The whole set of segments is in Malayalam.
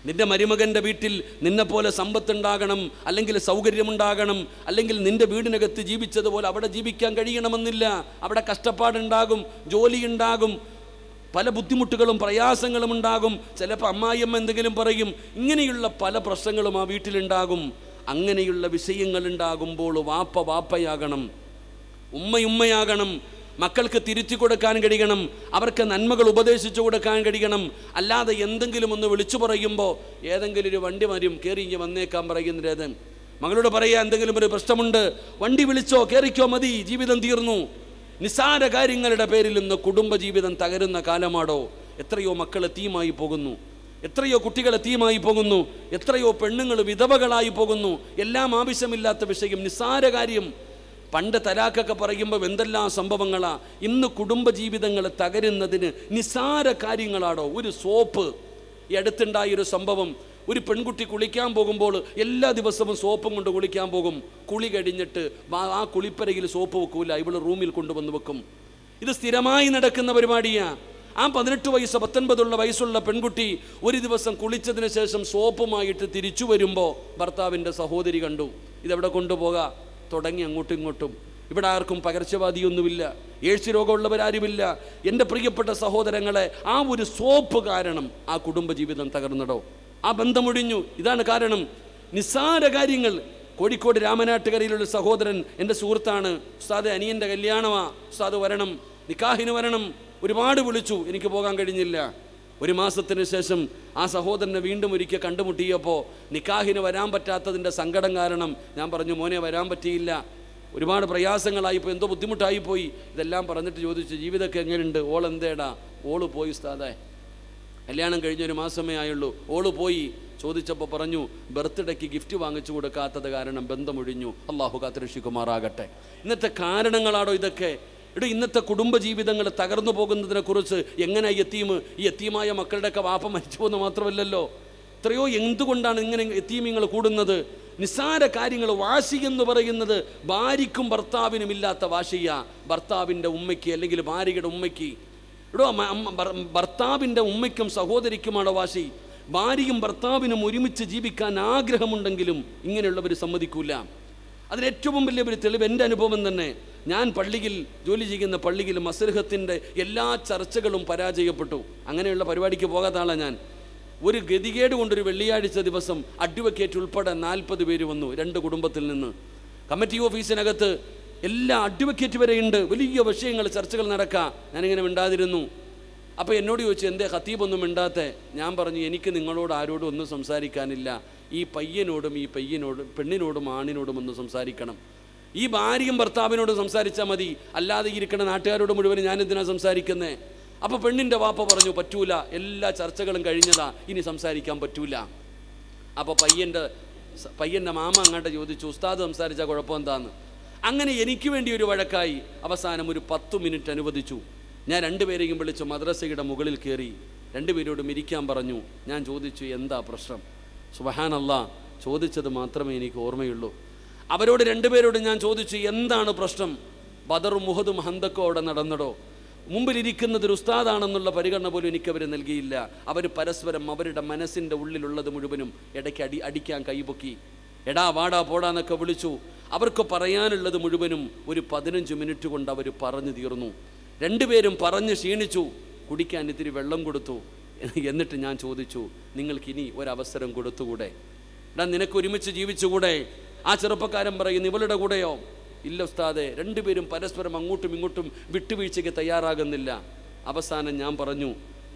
നിന്റെ മരുമകൻ്റെ വീട്ടിൽ നിന്നെപ്പോലെ സമ്പത്തുണ്ടാകണം, അല്ലെങ്കിൽ സൗകര്യമുണ്ടാകണം, അല്ലെങ്കിൽ നിന്റെ വീടിനകത്ത് ജീവിച്ചതുപോലെ അവിടെ ജീവിക്കാൻ കഴിയണമെന്നില്ല. അവിടെ കഷ്ടപ്പാടുണ്ടാകും, ജോലിയുണ്ടാകും, പല ബുദ്ധിമുട്ടുകളും പ്രയാസങ്ങളും ഉണ്ടാകും. ചിലപ്പോൾ അമ്മായിയമ്മ എന്തെങ്കിലും പറയും. ഇങ്ങനെയുള്ള പല പ്രശ്നങ്ങളും ആ വീട്ടിലുണ്ടാകും. അങ്ങനെയുള്ള വിഷയങ്ങളുണ്ടാകുമ്പോൾ വാപ്പ വാപ്പയാകണം, ഉമ്മയാകണം. മക്കൾക്ക് തിരുത്തി കൊടുക്കാൻ കഴിയണം, അവർക്ക് നന്മകൾ ഉപദേശിച്ചു കൊടുക്കാൻ കഴിയണം. അല്ലാതെ എന്തെങ്കിലും ഒന്ന് വിളിച്ചു പറയുമ്പോൾ ഏതെങ്കിലും ഒരു വണ്ടി വരും, കയറി ഇങ്ങനെ വന്നേക്കാൻ പറയുന്നത്. മകളോട് പറയുക, എന്തെങ്കിലും ഒരു പ്രശ്നമുണ്ട്, വണ്ടി വിളിച്ചോ, കയറിക്കോ, മതി, ജീവിതം തീർന്നു. നിസ്സാര കാര്യങ്ങളുടെ പേരിൽ നിന്ന് കുടുംബജീവിതം തകരുന്ന കാലമാടോ. എത്രയോ മക്കൾ എത്തിയുമായി പോകുന്നു, എത്രയോ കുട്ടികൾ എത്തിയുമായി പോകുന്നു, എത്രയോ പെണ്ണുങ്ങൾ വിധവകളായി പോകുന്നു. എല്ലാം ആവശ്യമില്ലാത്ത വിഷയം, നിസ്സാര കാര്യം. പണ്ട് തലാഖൊക്കെ പറയുമ്പോൾ എന്തെല്ലാം സംഭവങ്ങളാ. ഇന്ന് കുടുംബജീവിതങ്ങൾ തകരുന്നതിന് നിസ്സാര കാര്യങ്ങളാണോ. ഒരു സോപ്പ്, ഈ അടുത്തുണ്ടായൊരു സംഭവം, ഒരു പെൺകുട്ടി കുളിക്കാൻ പോകുമ്പോൾ എല്ലാ ദിവസവും സോപ്പും കൊണ്ട് കുളിക്കാൻ പോകും. കുളി കഴിഞ്ഞിട്ട് ആ കുളിപ്പരയിൽ സോപ്പ് വെക്കൂല, ഇവള് റൂമിൽ കൊണ്ടുവന്ന് വെക്കും. ഇത് സ്ഥിരമായി നടക്കുന്ന പരിപാടിയാണ്. ആ 18 വയസ്സ് 19 വയസ്സുള്ള പെൺകുട്ടി ഒരു ദിവസം കുളിച്ചതിന് ശേഷം സോപ്പുമായിട്ട് തിരിച്ചു വരുമ്പോൾ ഭർത്താവിൻ്റെ സഹോദരി കണ്ടു. ഇതെവിടെ കൊണ്ടുപോകാം, തുടങ്ങി അങ്ങോട്ടും ഇങ്ങോട്ടും. ഇവിടെ ആർക്കും പകർച്ചവ്യാധിയൊന്നുമില്ല, എയ്ഡ്സ് രോഗമുള്ളവരാരുമില്ല. എൻ്റെ പ്രിയപ്പെട്ട സഹോദരങ്ങളെ, ആ ഒരു സോപ്പ് കാരണം ആ കുടുംബജീവിതം തകർന്നടോ, ആ ബന്ധമൊഴിഞ്ഞു. ഇതാണ് കാരണം, നിസ്സാര കാര്യങ്ങൾ. കോഴിക്കോട് രാമനാട്ടുകരയിലുള്ള സഹോദരൻ എൻ്റെ സുഹൃത്താണ്. ഉസ്താദ്, അനിയൻ്റെ കല്യാണമാ, ഉസ്താദ് വരണം, നിക്കാഹിന് വരണം. ഒരുപാട് വിളിച്ചു, എനിക്ക് പോകാൻ കഴിഞ്ഞില്ല. ഒരു മാസത്തിന് ശേഷം ആ സഹോദരനെ വീണ്ടും ഒരിക്കൽ കണ്ടുമുട്ടിയപ്പോൾ നിക്കാഹിന് വരാൻ പറ്റാത്തതിൻ്റെ സങ്കടം കാരണം ഞാൻ പറഞ്ഞു, മോനെ വരാൻ പറ്റിയില്ല, ഒരുപാട് പ്രയാസങ്ങളായിപ്പോയി, എന്തോ ബുദ്ധിമുട്ടായിപ്പോയി. ഇതെല്ലാം പറഞ്ഞിട്ട് ചോദിച്ചു, ജീവിതമൊക്കെ എങ്ങനെയുണ്ട്? ഓളെന്തേടാ? ഓള് പോയി ഉസ്താദേ, കല്യാണം കഴിഞ്ഞൊരു മാസമേ ആയുള്ളൂ, ഓള് പോയി. ചോദിച്ചപ്പോൾ പറഞ്ഞു, ബർത്ത്ഡേക്ക് ഗിഫ്റ്റ് വാങ്ങിച്ചു കൊടുക്കാത്തത് കാരണം ബന്ധമൊഴിഞ്ഞു. അള്ളാഹു കാത്തുരക്ഷിക്കുമാറാകട്ടെ. ഇന്നത്തെ കാരണങ്ങളാണോ ഇതൊക്കെ? ഇന്നത്തെ കുടുംബജീവിതങ്ങൾ തകർന്നു പോകുന്നതിനെക്കുറിച്ച് എങ്ങനെ ഈ യത്തീമായ മക്കളുടെയൊക്കെ വാപ്പ മരിച്ചു പോകുന്നത് മാത്രമല്ലല്ലോ, എത്രയോ എന്തുകൊണ്ടാണ് ഇങ്ങനെ യത്തീമിങ്ങൾ കൂടുന്നത്? നിസ്സാര കാര്യങ്ങൾ. വാശി എന്ന് പറയുന്നത് ഭാര്യയ്ക്കും ഭർത്താവിനും ഇല്ലാത്ത വാശിയ, ഭർത്താവിൻ്റെ ഉമ്മയ്ക്ക് അല്ലെങ്കിൽ ഭാര്യയുടെ ഉമ്മയ്ക്ക്. ഭർത്താവിൻ്റെ ഉമ്മയ്ക്കും സഹോദരിക്കുമാണ് വാശി. ഭാര്യയും ഭർത്താവിനും ഒരുമിച്ച് ജീവിക്കാൻ ആഗ്രഹമുണ്ടെങ്കിലും ഇങ്ങനെയുള്ളവർ സമ്മതിക്കൂല. അതിലേറ്റവും വലിയ ഒരു തെളിവ് എൻ്റെ അനുഭവം തന്നെ. ഞാൻ പള്ളിയിൽ ജോലി ചെയ്യുന്ന പള്ളിയിൽ മസ്ലഹത്തിൻ്റെ എല്ലാ ചർച്ചകളും പരാജയപ്പെട്ടു. അങ്ങനെയുള്ള പരിപാടിക്ക് പോകാത്ത ആളാണ് ഞാൻ. ഒരു ഗതികേട് കൊണ്ടൊരു വെള്ളിയാഴ്ച ദിവസം അഡ്വക്കേറ്റ് ഉൾപ്പെടെ 40 പേര് വന്നു, 2 കുടുംബത്തിൽ നിന്ന്. കമ്മിറ്റി ഓഫീസിനകത്ത് എല്ലാ അഡ്വക്കേറ്റ് വരെയുണ്ട്. വലിയ വിഷയങ്ങൾ, ചർച്ചകൾ നടക്കാം. ഞാനിങ്ങനെ മിണ്ടാതിരുന്നു. അപ്പോൾ എന്നോട് ചോദിച്ചു, എന്തേ ഖത്തീബൊന്നും മിണ്ടാത്തെ? ഞാൻ പറഞ്ഞു, എനിക്ക് നിങ്ങളോട് ആരോടും ഒന്നും സംസാരിക്കാനില്ല. ഈ പയ്യനോടും പെണ്ണിനോടും ആണിനോടും ഒന്ന് സംസാരിക്കണം. ഈ ഭാര്യയും ഭർത്താവിനോട് സംസാരിച്ചാൽ മതി, അല്ലാതെ ഇരിക്കുന്ന നാട്ടുകാരോട് മുഴുവൻ ഞാനെന്തിനാണ് സംസാരിക്കുന്നത്? അപ്പോൾ പെണ്ണിൻ്റെ വാപ്പ പറഞ്ഞു, പറ്റൂല, എല്ലാ ചർച്ചകളും കഴിഞ്ഞതാ, ഇനി സംസാരിക്കാൻ പറ്റൂല. അപ്പോൾ പയ്യൻ്റെ മാമ അങ്ങോട്ട് ചോദിച്ചു, ഉസ്താദ് സംസാരിച്ചാൽ കുഴപ്പമെന്താന്ന്? അങ്ങനെ എനിക്ക് വേണ്ടി ഒരു വഴക്കായി. അവസാനം ഒരു 10 മിനിറ്റ് അനുവദിച്ചു. ഞാൻ 2 പേരെയും വിളിച്ചു മദ്രസയുടെ മുകളിൽ കയറി 2 പേരോടും ഇരിക്കാൻ പറഞ്ഞു. ഞാൻ ചോദിച്ചു, എന്താ പ്രശ്നം? സുബ്ഹാനല്ലാഹ്, ചോദിച്ചത് മാത്രമേ എനിക്ക് ഓർമ്മയുള്ളൂ. അവരോട് 2 പേരോട് ഞാൻ ചോദിച്ചു, എന്താണ് പ്രശ്നം? ബദറും മുഹദും ഹന്തക്കും അവിടെ നടന്നടോ. മുമ്പിലിരിക്കുന്നത് ഒരു ഉസ്താദാണെന്നുള്ള പരിഗണന പോലും എനിക്കവർ നൽകിയില്ല. അവർ പരസ്പരം അവരുടെ മനസ്സിൻ്റെ ഉള്ളിലുള്ളത് മുഴുവനും ഇടയ്ക്ക് അടിക്കാൻ കൈപൊക്കി. എടാ വാടാ പോടാന്നൊക്കെ വിളിച്ചു. അവർക്ക് പറയാനുള്ളത് മുഴുവനും ഒരു 15 മിനിറ്റ് കൊണ്ട് അവർ പറഞ്ഞു തീർന്നു. 2 പേരും പറഞ്ഞ് ക്ഷീണിച്ചു. കുടിക്കാൻ ഇത്തിരി വെള്ളം കൊടുത്തു. എന്നിട്ട് ഞാൻ ചോദിച്ചു, നിങ്ങൾക്കിനി ഒരവസരം കൊടുത്തുകൂടെ? എടാ, നിനക്ക് ഒരുമിച്ച് ജീവിച്ചുകൂടെ? ആ ചെറുപ്പക്കാരൻ പറയുന്നു, ഇവളുടെ കൂടെയോ? ഇല്ല ഉസ്താദെ. 2 പേരും പരസ്പരം അങ്ങോട്ടും ഇങ്ങോട്ടും വിട്ടുവീഴ്ചയ്ക്ക് തയ്യാറാകുന്നില്ല. അവസാനം ഞാൻ പറഞ്ഞു,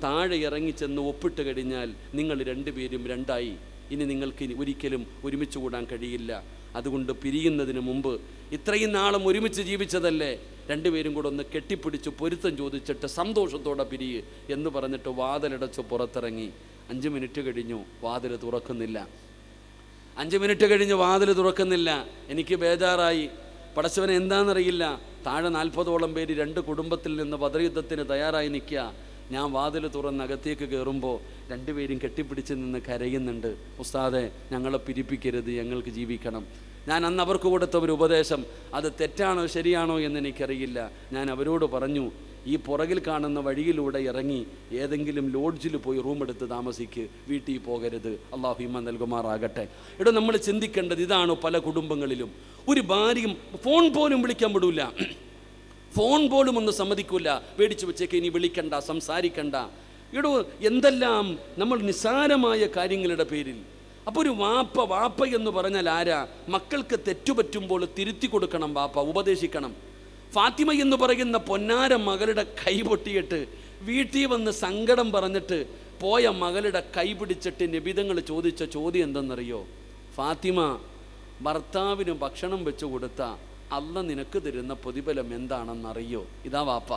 താഴെ ഇറങ്ങിച്ചെന്ന് ഒപ്പിട്ട് കഴിഞ്ഞാൽ നിങ്ങൾ 2 പേരും രണ്ടായി. ഇനി നിങ്ങൾക്ക് ഒരിക്കലും ഒരുമിച്ച് കൂടാൻ കഴിയില്ല. അതുകൊണ്ട് പിരിയുന്നതിന് മുമ്പ് ഇത്രയും നാളും ഒരുമിച്ച് ജീവിച്ചതല്ലേ, 2 പേരും കൂടെ ഒന്ന് കെട്ടിപ്പിടിച്ച് പൊരുത്തം ചോദിച്ചിട്ട് സന്തോഷത്തോടെ പിരിയ് എന്ന് പറഞ്ഞിട്ട് വാതിലടച്ച് പുറത്തിറങ്ങി. 5 മിനിറ്റ് കഴിഞ്ഞു, വാതിൽ തുറക്കുന്നില്ല. 5 മിനിറ്റ് കഴിഞ്ഞ് വാതിൽ തുറക്കുന്നില്ല. എനിക്ക് ബേജാറായി. പടച്ചവനെ എന്താണെന്നറിയില്ല. താഴെ 40ഓളം പേര് 2 കുടുംബത്തിൽ നിന്ന് ബദർ യുദ്ധത്തിന് തയ്യാറായി നിൽക്കുക. ഞാൻ വാതിൽ തുറന്ന് അകത്തേക്ക് കയറുമ്പോൾ 2 പേരും കെട്ടിപ്പിടിച്ച് നിന്ന് കരയുന്നുണ്ട്. ഉസ്താദെ, ഞങ്ങളെ പിരിപ്പിക്കരുത്, ഞങ്ങൾക്ക് ജീവിക്കണം. ഞാൻ അന്ന് അവർക്ക് കൊടുത്ത ഒരു ഉപദേശം അത് തെറ്റാണോ ശരിയാണോ എന്ന് എനിക്കറിയില്ല. ഞാൻ അവരോട് പറഞ്ഞു, ഈ പുറകിൽ കാണുന്ന വഴിയിലൂടെ ഇറങ്ങി ഏതെങ്കിലും ലോഡ്ജിൽ പോയി റൂമെടുത്ത് താമസിക്ക്, വീട്ടിൽ പോകരുത്. അള്ളാഹു ഈമാൻ നൽകുമാറാകട്ടെ. ഇവിടെ നമ്മൾ ചിന്തിക്കേണ്ടത് ഇതാണ്. പല കുടുംബങ്ങളിലും ഒരു ഭാര്യയും ഫോൺ പോലും വിളിക്കാൻ വിടൂല, ഫോൺ പോലും ഒന്ന് സമ്മതിക്കൂല, പേടിച്ചു വെച്ചേക്ക്, ഇനി വിളിക്കണ്ട, സംസാരിക്കണ്ട. ഇവിടെ എന്തെല്ലാം നമ്മൾ നിസ്സാരമായ കാര്യങ്ങളുടെ പേരിൽ. അപ്പോൾ ഒരു വാപ്പ എന്ന് പറഞ്ഞാൽ ആരാ? മക്കൾക്ക് തെറ്റുപറ്റുമ്പോൾ തിരുത്തി കൊടുക്കണം, വാപ്പ ഉപദേശിക്കണം. ഫാത്തിമ എന്ന് പറയുന്ന പൊന്നാര മകളുടെ കൈ പൊട്ടിയിട്ട് വീട്ടിൽ വന്ന് സങ്കടം പറഞ്ഞിട്ട് പോയ മകളുടെ കൈ പിടിച്ചിട്ട് നബിതങ്ങൾ ചോദിച്ച ചോദ്യം എന്തെന്നറിയോ? ഫാത്തിമ, ഭർത്താവിന് ഭക്ഷണം വെച്ച് കൊടുത്ത അള്ളാഹ് നിനക്ക് തരുന്ന പ്രതിഫലം എന്താണെന്നറിയോ? ഇതാ വാപ്പ.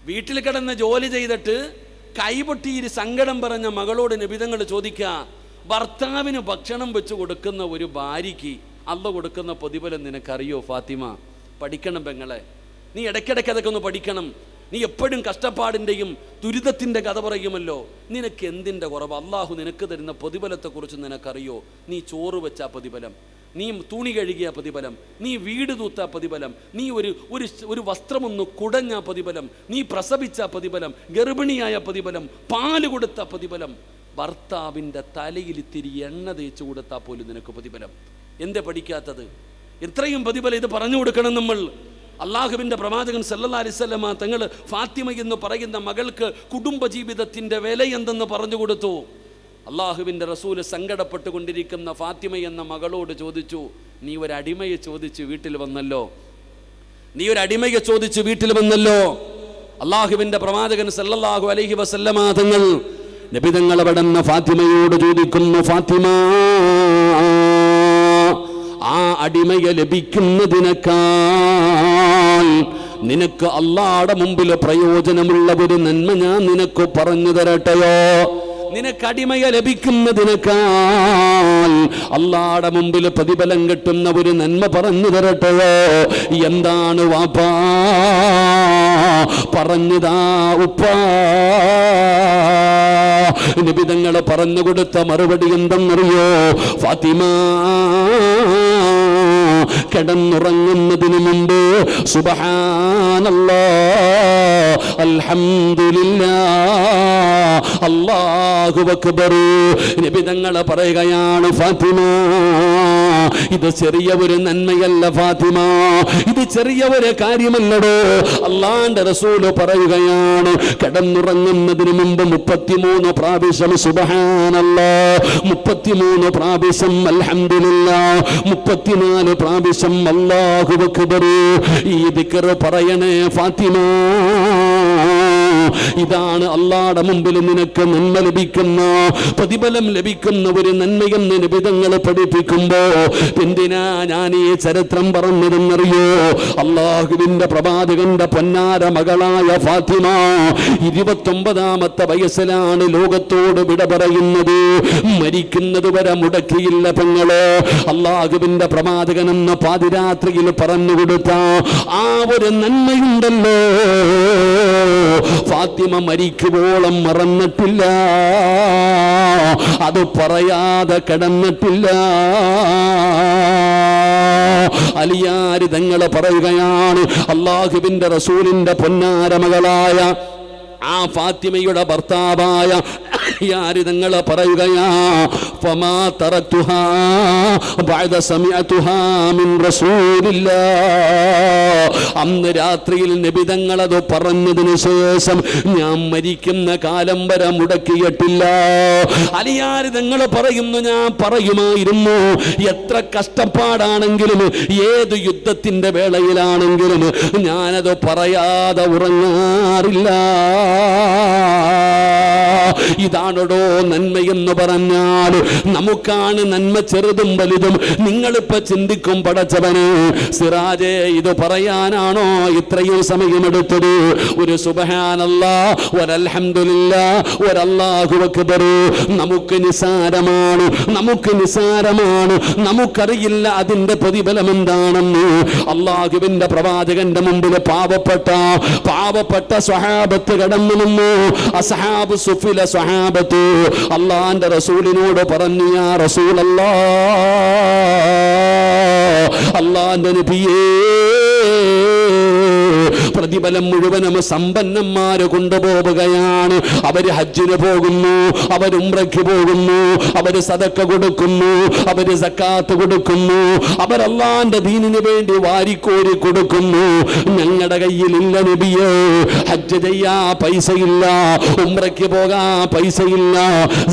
വീട്ടിൽ കിടന്ന് ജോലി ചെയ്തിട്ട് കൈപൊട്ടിയിട്ട് സങ്കടം പറഞ്ഞ മകളോട് നബിതങ്ങൾ ചോദിക്കുക, ഭർത്താവിന് ഭക്ഷണം വെച്ച് കൊടുക്കുന്ന ഒരു ഭാര്യയ്ക്ക് അള്ളാഹ് കൊടുക്കുന്ന പ്രതിഫലം നിനക്കറിയോ ഫാത്തിമ? പഠിക്കണം പെങ്ങളെ, നീ ഇടയ്ക്കിടയ്ക്ക് അതൊക്കെ ഒന്ന് പഠിക്കണം. നീ എപ്പോഴും കഷ്ടപ്പാടിൻ്റെയും ദുരിതത്തിൻ്റെ കഥ പറയുമല്ലോ. നിനക്ക് എന്തിൻ്റെ കുറവ്? അള്ളാഹു നിനക്ക് തരുന്ന പ്രതിഫലത്തെക്കുറിച്ച് നിനക്കറിയോ? നീ ചോറ് വെച്ച പ്രതിഫലം, നീ തുണി കഴുകിയ പ്രതിഫലം, നീ വീട് തൂത്ത പ്രതിഫലം, നീ ഒരു വസ്ത്രമൊന്ന് കുടഞ്ഞ പ്രതിഫലം, നീ പ്രസവിച്ച പ്രതിഫലം, ഗർഭിണിയായ പ്രതിഫലം, പാല് കൊടുത്ത പ്രതിഫലം, ഭർത്താവിൻ്റെ തലയിൽ ഇത്തിരി എണ്ണ തേച്ച് കൊടുത്താൽ പോലും നിനക്ക് പ്രതിഫലം. എന്താ പഠിക്കാത്തത്? ഇത്രയും പ്രതിഫലം ഇത് പറഞ്ഞു കൊടുക്കണം നമ്മൾ. അള്ളാഹുവിൻ്റെ പ്രവാചകൻ സല്ലല്ലാഹു അലൈഹി വസല്ലമ തങ്ങൾ ഫാത്തിമ എന്ന് പറയുന്ന മകൾക്ക് കുടുംബജീവിതത്തിൻ്റെ വില എന്തെന്ന് പറഞ്ഞു കൊടുത്തു. അള്ളാഹുവിൻ്റെ റസൂല് സങ്കടപ്പെട്ടുകൊണ്ടിരിക്കുന്ന ഫാത്തിമ എന്ന മകളോട് ചോദിച്ചു, നീ ഒരു അടിമയെ ചോദിച്ച് വീട്ടിൽ വന്നല്ലോ, നീ ഒരു അടിമയെ ചോദിച്ച് വീട്ടിൽ വന്നല്ലോ. അള്ളാഹുവിൻ്റെ പ്രവാചകൻ സല്ലല്ലാഹു അലൈഹി വസല്ലമ തങ്ങൾ നബി തങ്ങൾ അവിടുന്ന് ഫാത്തിമയോട് ചോദിക്കുന്നു, ഫാത്തിമ, ആ അടിമയെ ലഭിക്കുന്നതിനേക്കാൾ നിനക്ക് അള്ളാഹുവിന്റെ മുമ്പിൽ പ്രയോജനമുള്ള ഒരു നന്മ ഞാൻ നിനക്ക് പറഞ്ഞു തരട്ടെയോ? നിനക്ക് അടിമയെ ലഭിക്കുന്നതിനേക്കാൾ അള്ളാഹുവിന്റെ മുമ്പിൽ പ്രതിഫലം കിട്ടുന്ന ഒരു നന്മ പറഞ്ഞു തരട്ടെയോ? എന്താണ് വാപ്പാ? പറഞ്ഞതാ ഉപ്പാ. നബി തങ്ങൾ പറഞ്ഞു കൊടുത്ത മറുപടി എന്തെന്നറിയോ? ഫാത്തിമ, കിടന്നുറങ്ങുന്നതിന് മുമ്പ് സുബ്ഹാനല്ലാഹ്, അൽഹംദുലില്ലാഹ്, അല്ലാഹു അക്ബർ നബി തങ്ങൾ പറയുകയാണ്, ഫാത്തിമ, ഇത് ചെറിയ ഒരു നന്മയല്ല ഫാത്തിമ, ഇത് ചെറിയ ഒരു കാര്യമല്ലടോ. അല്ലാഹുവിന്റെ റസൂല് പറയുകയാണ്, കിടന്നുറങ്ങുന്നതിന് മുമ്പ് 33 പ്രാവശ്യം സുബ്ഹാനല്ലാഹ്, 33 പ്രാവശ്യം അൽഹംദുലില്ലാഹ്, 34 പ്രാവശ്യം അല്ലാഹു അക്ബർ ഈ ദിക്ർ പറയണേ ഫാത്തിമ. ഇതാണ് അള്ളാഹുവിന്റെ മുമ്പിൽ നിനക്ക് നന്മ ലഭിക്കുന്ന, പ്രതിഫലം ലഭിക്കുന്ന ഒരു നന്മയെന്ന് നബി തങ്ങൾ പഠിപ്പിക്കുമ്പോ എന്തിനാ ഞാൻ ഈ ചരിത്രം പറഞ്ഞതെന്നറിയോ? അള്ളാഹുവിന്റെ പ്രവാചകന്റെ പൊന്നാര മകളായ ഫാത്തിമ 29ാമത്തെ വയസ്സിലാണ് ലോകത്തോട് വിട പറയുന്നത്. മരിക്കുന്നത് വരെ മുടക്കിയില്ല പെങ്ങള്. അള്ളാഹുവിന്റെ പ്രവാചകൻ എന്ന പാതിരാത്രിയിൽ പറഞ്ഞുകൊടുത്ത ആ ഒരു നന്മയുണ്ടല്ലോ, ഫാത്തിമ മരിക്കുവോളം മറന്നിട്ടില്ല, അത് പറയാതെ കിടന്നിട്ടില്ല. അലിയാരി തങ്ങളെ പറയുകയാണ്, അള്ളാഹുവിന്റെ റസൂലിന്റെ പൊന്നാര മകളായ ആ ഫാത്തിമയുടെ ഭർത്താവായ യാരി തങ്ങളെ പറയുകയാ, ഫമാ തറക്തുഹാ ബഅദ സമിഅതുഹാ മിൻ റസൂലില്ലാഹ്. അന്ന് രാത്രിയിൽ നബി തങ്ങൾ അത് പറഞ്ഞതിന് ശേഷം ഞാൻ മരിക്കുന്ന കാലം വരെ മുടക്കിയിട്ടില്ല. അലിയാരി തങ്ങൾ പറയുന്നു, ഞാൻ പറയുമായിരുന്നു, എത്ര കഷ്ടപ്പാടാണെങ്കിലും ഏത് യുദ്ധത്തിന്റെ വേളയിലാണെങ്കിലും ഞാനത് പറയാതെ ഉറങ്ങാറില്ല. ഇതാണോ നന്മയെന്ന് പറഞ്ഞാൽ? നമുക്കാണ് നന്മ ചെറുതും വലുതും. നിങ്ങളിപ്പോ ചിന്തിക്കും, പടച്ചവന് സിറാജേ, ഇത് പറയാനാണോ ഇത്രയും സമയമെടുത്തത്? ഒരു സുബ്ഹാനല്ലാഹ്, ഒരു അൽഹംദുലില്ലാഹ്, ഒരു അല്ലാഹു അക്ബർ നമുക്ക് നിസാരമാണ്, നമുക്ക് നിസാരമാണ്, നമുക്കറിയില്ല അതിന്റെ പ്രതിഫലം എന്താണെന്ന്. അള്ളാഹുവിന്റെ പ്രവാചകന്റെ മുമ്പിൽ പാവപ്പെട്ട സ്വഹാബത്ത് കടന്നു നിന്നു. അസ്ഹാബു സുഫില സ്വഹാബത്ത് അള്ളാന്റെ റസൂലിനോട് പറഞ്ഞു, യാ റസൂലല്ലാഹ്, അള്ളാന്റെ നബിയേ, പ്രതിഫലം മുഴുവനും സമ്പന്നന്മാര് കൊണ്ടുപോവുകയാണ്. അവര് ഹജ്ജിന് പോകുന്നു, അവർ ഉംറയ്ക്ക് പോകുന്നു, അവര് സദക്ക കൊടുക്കുന്നു, അവര് സക്കാത്ത് കൊടുക്കുന്നു, അവർ അല്ലാഹുവിന്റെ ദീനിന് വേണ്ടി വാരിക്കോരി കൊടുക്കുന്നു. ഞങ്ങളുടെ കയ്യിലില്ല നബിയേ, ഹജ്ജ് ചെയ്യാ പൈസയില്ല, ഉംറയ്ക്ക് പോകാ പൈസയില്ല,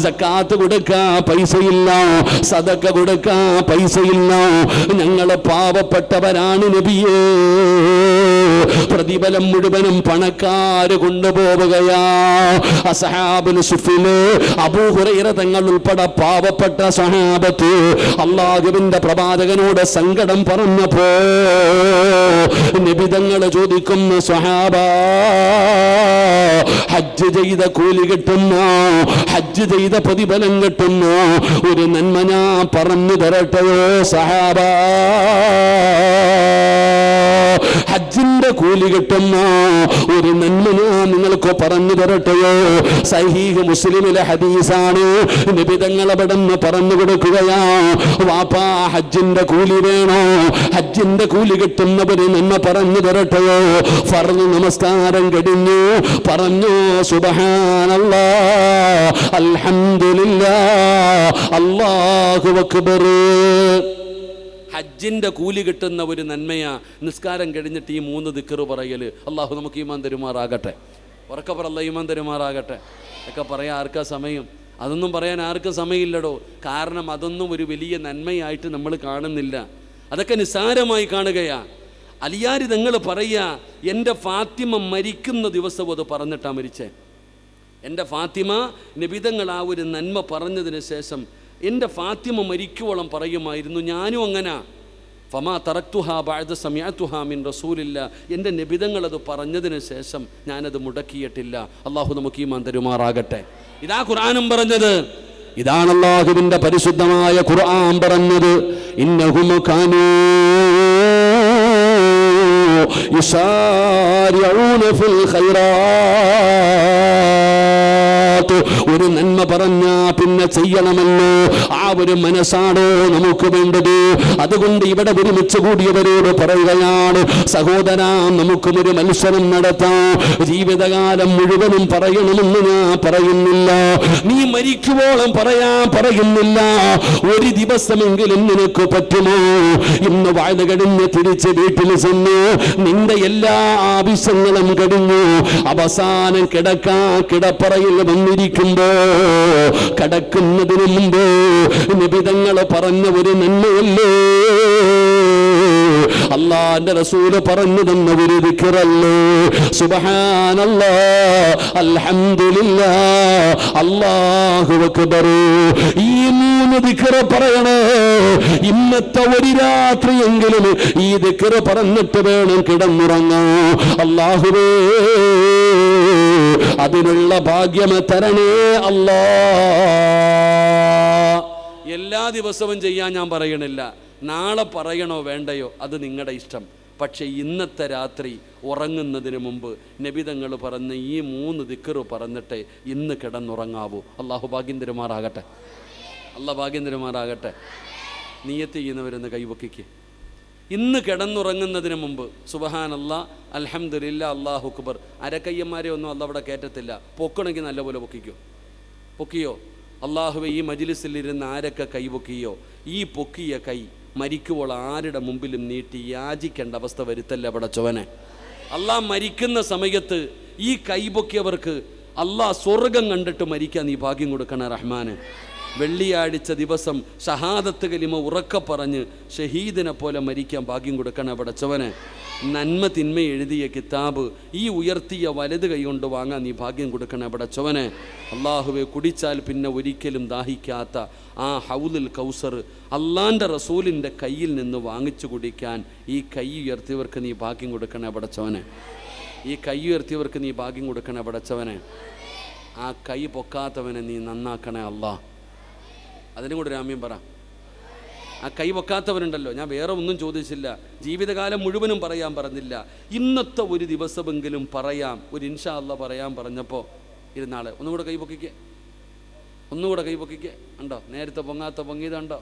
സക്കാത്ത് കൊടുക്കാ പൈസയില്ല, സദക്ക കൊടുക്കാ പൈസയില്ല, ഞങ്ങള് പാവപ്പെട്ടവരാണ് നബിയേ. പ്രതിഫലം മുഴുവനും പണക്കാര് കൊണ്ടുപോവുകയാ. അസ്ഹാബുൽ സുഫില് അബൂ ഹുറൈറ തങ്ങൾ ഉൾപ്പെടെ പാവപ്പെട്ട സ്വഹാബത്ത് അല്ലാഹുവിന്റെ പ്രവാചകനോട് സങ്കടം പറഞ്ഞപ്പോ നബി തങ്ങൾ ചോദിക്കുന്നു, സ്വഹാബ, ഹജ്ജ് ചെയ്ത കൂലി കിട്ടുന്ന, ഹജ്ജ് ചെയ്ത പ്രതിഫലം കിട്ടുന്ന ഒരു നന്മ ഞാൻ പറഞ്ഞു തരട്ടെയോ സഹാബ? ഹജ്ജിന്റെ കൂലി കിട്ടുന്ന ഒരു നന്മ ഞാൻ നിങ്ങൾക്ക് പറഞ്ഞു തരട്ടെയോ? സഹീഹ് മുസ്ലിമിലെ ഹദീസാണ്. നബി തങ്ങൾ അവിടുന്ന് പറഞ്ഞു കൊടുക്കുകയാ, വാപ്പാ ഹജ്ജിന്റെ കൂലി വേണോ? ഹജ്ജിന്റെ കൂലി കിട്ടുന്ന ഒരു നന്മ പറഞ്ഞു തരട്ടെയോ? ഫർദ് നമസ്കാരം കഴിഞ്ഞു, പറഞ്ഞു സുബ്ഹാനല്ലാഹ്, അൽഹംദുലില്ലാഹ്, അല്ലാഹു അക്ബർ. ഹജ്ജിന്റെ കൂലി കിട്ടുന്ന ഒരു നന്മയാ നിസ്കാരം കഴിഞ്ഞിട്ട് ഈ 3 ദിക്റ് പറയല്. അള്ളാഹു നമുക്ക് ഈമാൻ തരുമാറാകട്ടെ. ഉറക്കപ്പറ അല്ലാഹ് ഈമാൻ തരുമാറാകട്ടെ. ഒക്കെ പറയാൻ ആർക്കാ സമയം? അതൊന്നും പറയാൻ ആർക്കും സമയമില്ലടോ. കാരണം അതൊന്നും ഒരു വലിയ നന്മയായിട്ട് നമ്മൾ കാണുന്നില്ല, അതൊക്കെ നിസ്സാരമായി കാണുകയാ. അലിയാരി തങ്ങൾ പറയാ, എൻ്റെ ഫാത്തിമ മരിക്കുന്ന ദിവസം അത് പറഞ്ഞിട്ടാ മരിച്ചേ. എൻ്റെ ഫാത്തിമ നബിതങ്ങൾ ആ ഒരു നന്മ പറഞ്ഞതിന് ശേഷം എൻ്റെ ഫാത്തിമ മരിക്കുവോളം പറയുമായിരുന്നു, ഞാനും അങ്ങനെ. ഫമാ തറക്തുഹാ ബഅദ സമിഅതുഹാ മിൻ റസൂലില്ല. എൻ്റെ നബിതങ്ങൾ അത് പറഞ്ഞതിന് ശേഷം ഞാനത് മുടക്കിയിട്ടില്ല. അള്ളാഹു നമുക്ക് ഈമാൻ തരുമാറാകട്ടെ. ഇതാ ഖുർആനും പറഞ്ഞത്, ഇതാണ് അള്ളാഹുവിൻ്റെ പരിശുദ്ധമായ ഖുർആൻ പറഞ്ഞത്. ഇന്നഹും കാനൂ യുസാരിഊന ഫിൽ ഖൈറാത്ത്. ഒരു നന്മ പറഞ്ഞാ പിന്നെ ചെയ്യണമല്ലോ, ആ ഒരു മനസ്സാണോ നമുക്ക് വേണ്ടത്? അതുകൊണ്ട് ഇവിടെ ഒരുമിച്ച് കൂടിയവരോട് പറയുകയാണ്, സഹോദരാ, നമുക്കും ഒരു മത്സരം നടത്താം. ജീവിതകാലം മുഴുവനും പറയണമെന്ന് ഞാൻ പറയുന്നില്ല, നീ മരിക്കുവോളം പറയാൻ പറയുന്നില്ല. ഒരു ദിവസമെങ്കിലും നിനക്ക് പറ്റുമോ? ഇന്ന് വാഴ കഴിഞ്ഞ് തിരിച്ച് വീട്ടിൽ ചെന്ന് നിന്റെ എല്ലാ ആവശ്യങ്ങളും കഴിഞ്ഞു അവസാനം കിടപ്പറയിൽ വന്നിരിക്കുമ്പോ, കിടക്കുന്നതിന് മുമ്പ് നിബിധങ്ങൾ പറഞ്ഞ ഒരു നന്മയല്ലേ അല്ലാഹുവിന്റെ റസൂൽ പറഞ്ഞു തന്ന ഒരു ദിക്റല്ലേ? സുബ്ഹാനല്ലാഹ്, അൽഹംദുലില്ലാഹ്, അല്ലാഹു അക്ബർ. ഈ 3 ദിക്ർ പറയണേ. ഇന്നത്തെ ഒരു രാത്രിയെങ്കിലും ഈ ദിക്ർ പറഞ്ഞിട്ട് വേണം കിടന്നുറങ്ങാൻ. അല്ലാഹുവേ, അതിനുള്ള ഭാഗ്യം തരണേ അല്ലാഹ്. എല്ലാ ദിവസവും ചെയ്യാൻ ഞാൻ പറയണില്ല, നാളെ പറയണോ വേണ്ടയോ അത് നിങ്ങളുടെ ഇഷ്ടം. പക്ഷേ ഇന്നത്തെ രാത്രി ഉറങ്ങുന്നതിന് മുമ്പ് നബിതങ്ങൾ പറഞ്ഞ ഈ 3 ദിക്ർ പറഞ്ഞിട്ട് ഇന്ന് കിടന്നുറങ്ങാവൂ. അള്ളാഹു ഭാഗ്യം തരുമാറാകട്ടെ. അള്ളാഹ് ഭാഗ്യം തരുമാറാകട്ടെ. നിയ്യത്ത് ചെയ്യുന്നവരെന്ന് കൈവക്കിക്ക്. ഇന്ന് കിടന്നുറങ്ങുന്നതിന് മുമ്പ് സുബ്ഹാനല്ലാഹ്, അൽഹംദുലില്ലാഹ്, അല്ലാഹു അക്ബർ. അരക്കയ്യന്മാരെ ഒന്നും അള്ളാഹ് അവിടെ കയറ്റത്തില്ല. പൊക്കണമെങ്കിൽ നല്ലപോലെ പൊക്കിയോ? അള്ളാഹുവെ, ഈ മജ്ലിസിലിരുന്ന് ആരൊക്കെ കൈപൊക്കിയോ, ഈ പൊക്കിയ കൈ മരിക്കുമ്പോൾ ആരുടെ മുമ്പിലും നീട്ടി യാചിക്കേണ്ട അവസ്ഥ വരുത്തല്ലേ പടച്ചവനെ. അള്ളാഹ് മരിക്കുന്ന സമയത്ത് ഈ കൈപൊക്കിയവർക്ക് അള്ളാഹ് സ്വർഗം കണ്ടിട്ട് മരിക്കാൻ നീ ഭാഗ്യം കൊടുക്കണേ റഹ്മാന്. വെള്ളിയാഴ്ച ദിവസം ഷഹാദത്ത് കലിമ ഉറക്കെ പറഞ്ഞ് ഷഹീദിനെ പോലെ മരിക്കാൻ ഭാഗ്യം കൊടുക്കണേ പടച്ചവനെ. നന്മ തിന്മ എഴുതിയ കിതാബ് ഈ ഉയർത്തിയ വലത് കൈ കൊണ്ട് വാങ്ങാൻ നീ ഭാഗ്യം കൊടുക്കണേ പടച്ചവനെ. അള്ളാഹുവെ, കുടിച്ചാൽ പിന്നെ ഒരിക്കലും ദാഹിക്കാത്ത ആ ഹൗലുൽ കൗസർ അള്ളാൻ്റെ റസൂലിൻ്റെ കയ്യിൽ നിന്ന് വാങ്ങിച്ചു കുടിക്കാൻ ഈ കൈ ഉയർത്തിയവർക്ക് നീ ഭാഗ്യം കൊടുക്കണേ പടച്ചവനെ. ഈ കൈ ഉയർത്തിയവർക്ക് നീ ഭാഗ്യം കൊടുക്കണേ പടച്ചവനെ. ആ കൈ പൊക്കാത്തവനെ നീ നന്നാക്കണേ അല്ലാ. അതിനും കൂടെ രാമ്യം പറ. ആ കൈ വെക്കാത്തവരുണ്ടല്ലോ, ഞാൻ വേറെ ഒന്നും ചോദിച്ചില്ല, ജീവിതകാലം മുഴുവനും പറയാൻ പറഞ്ഞില്ല, ഇന്നത്തെ ഒരു ദിവസമെങ്കിലും പറയാം, ഒരു ഇൻഷാ അല്ലാഹ് പറയാൻ പറഞ്ഞപ്പോൾ ഇരുന്നാളെ ഒന്നുകൂടെ കൈ പൊക്കിക്കേ, ഒന്നുകൂടെ കൈ പൊക്കിക്കേ. ഉണ്ടോ നേരത്തെ പൊങ്ങിയതുണ്ടോ?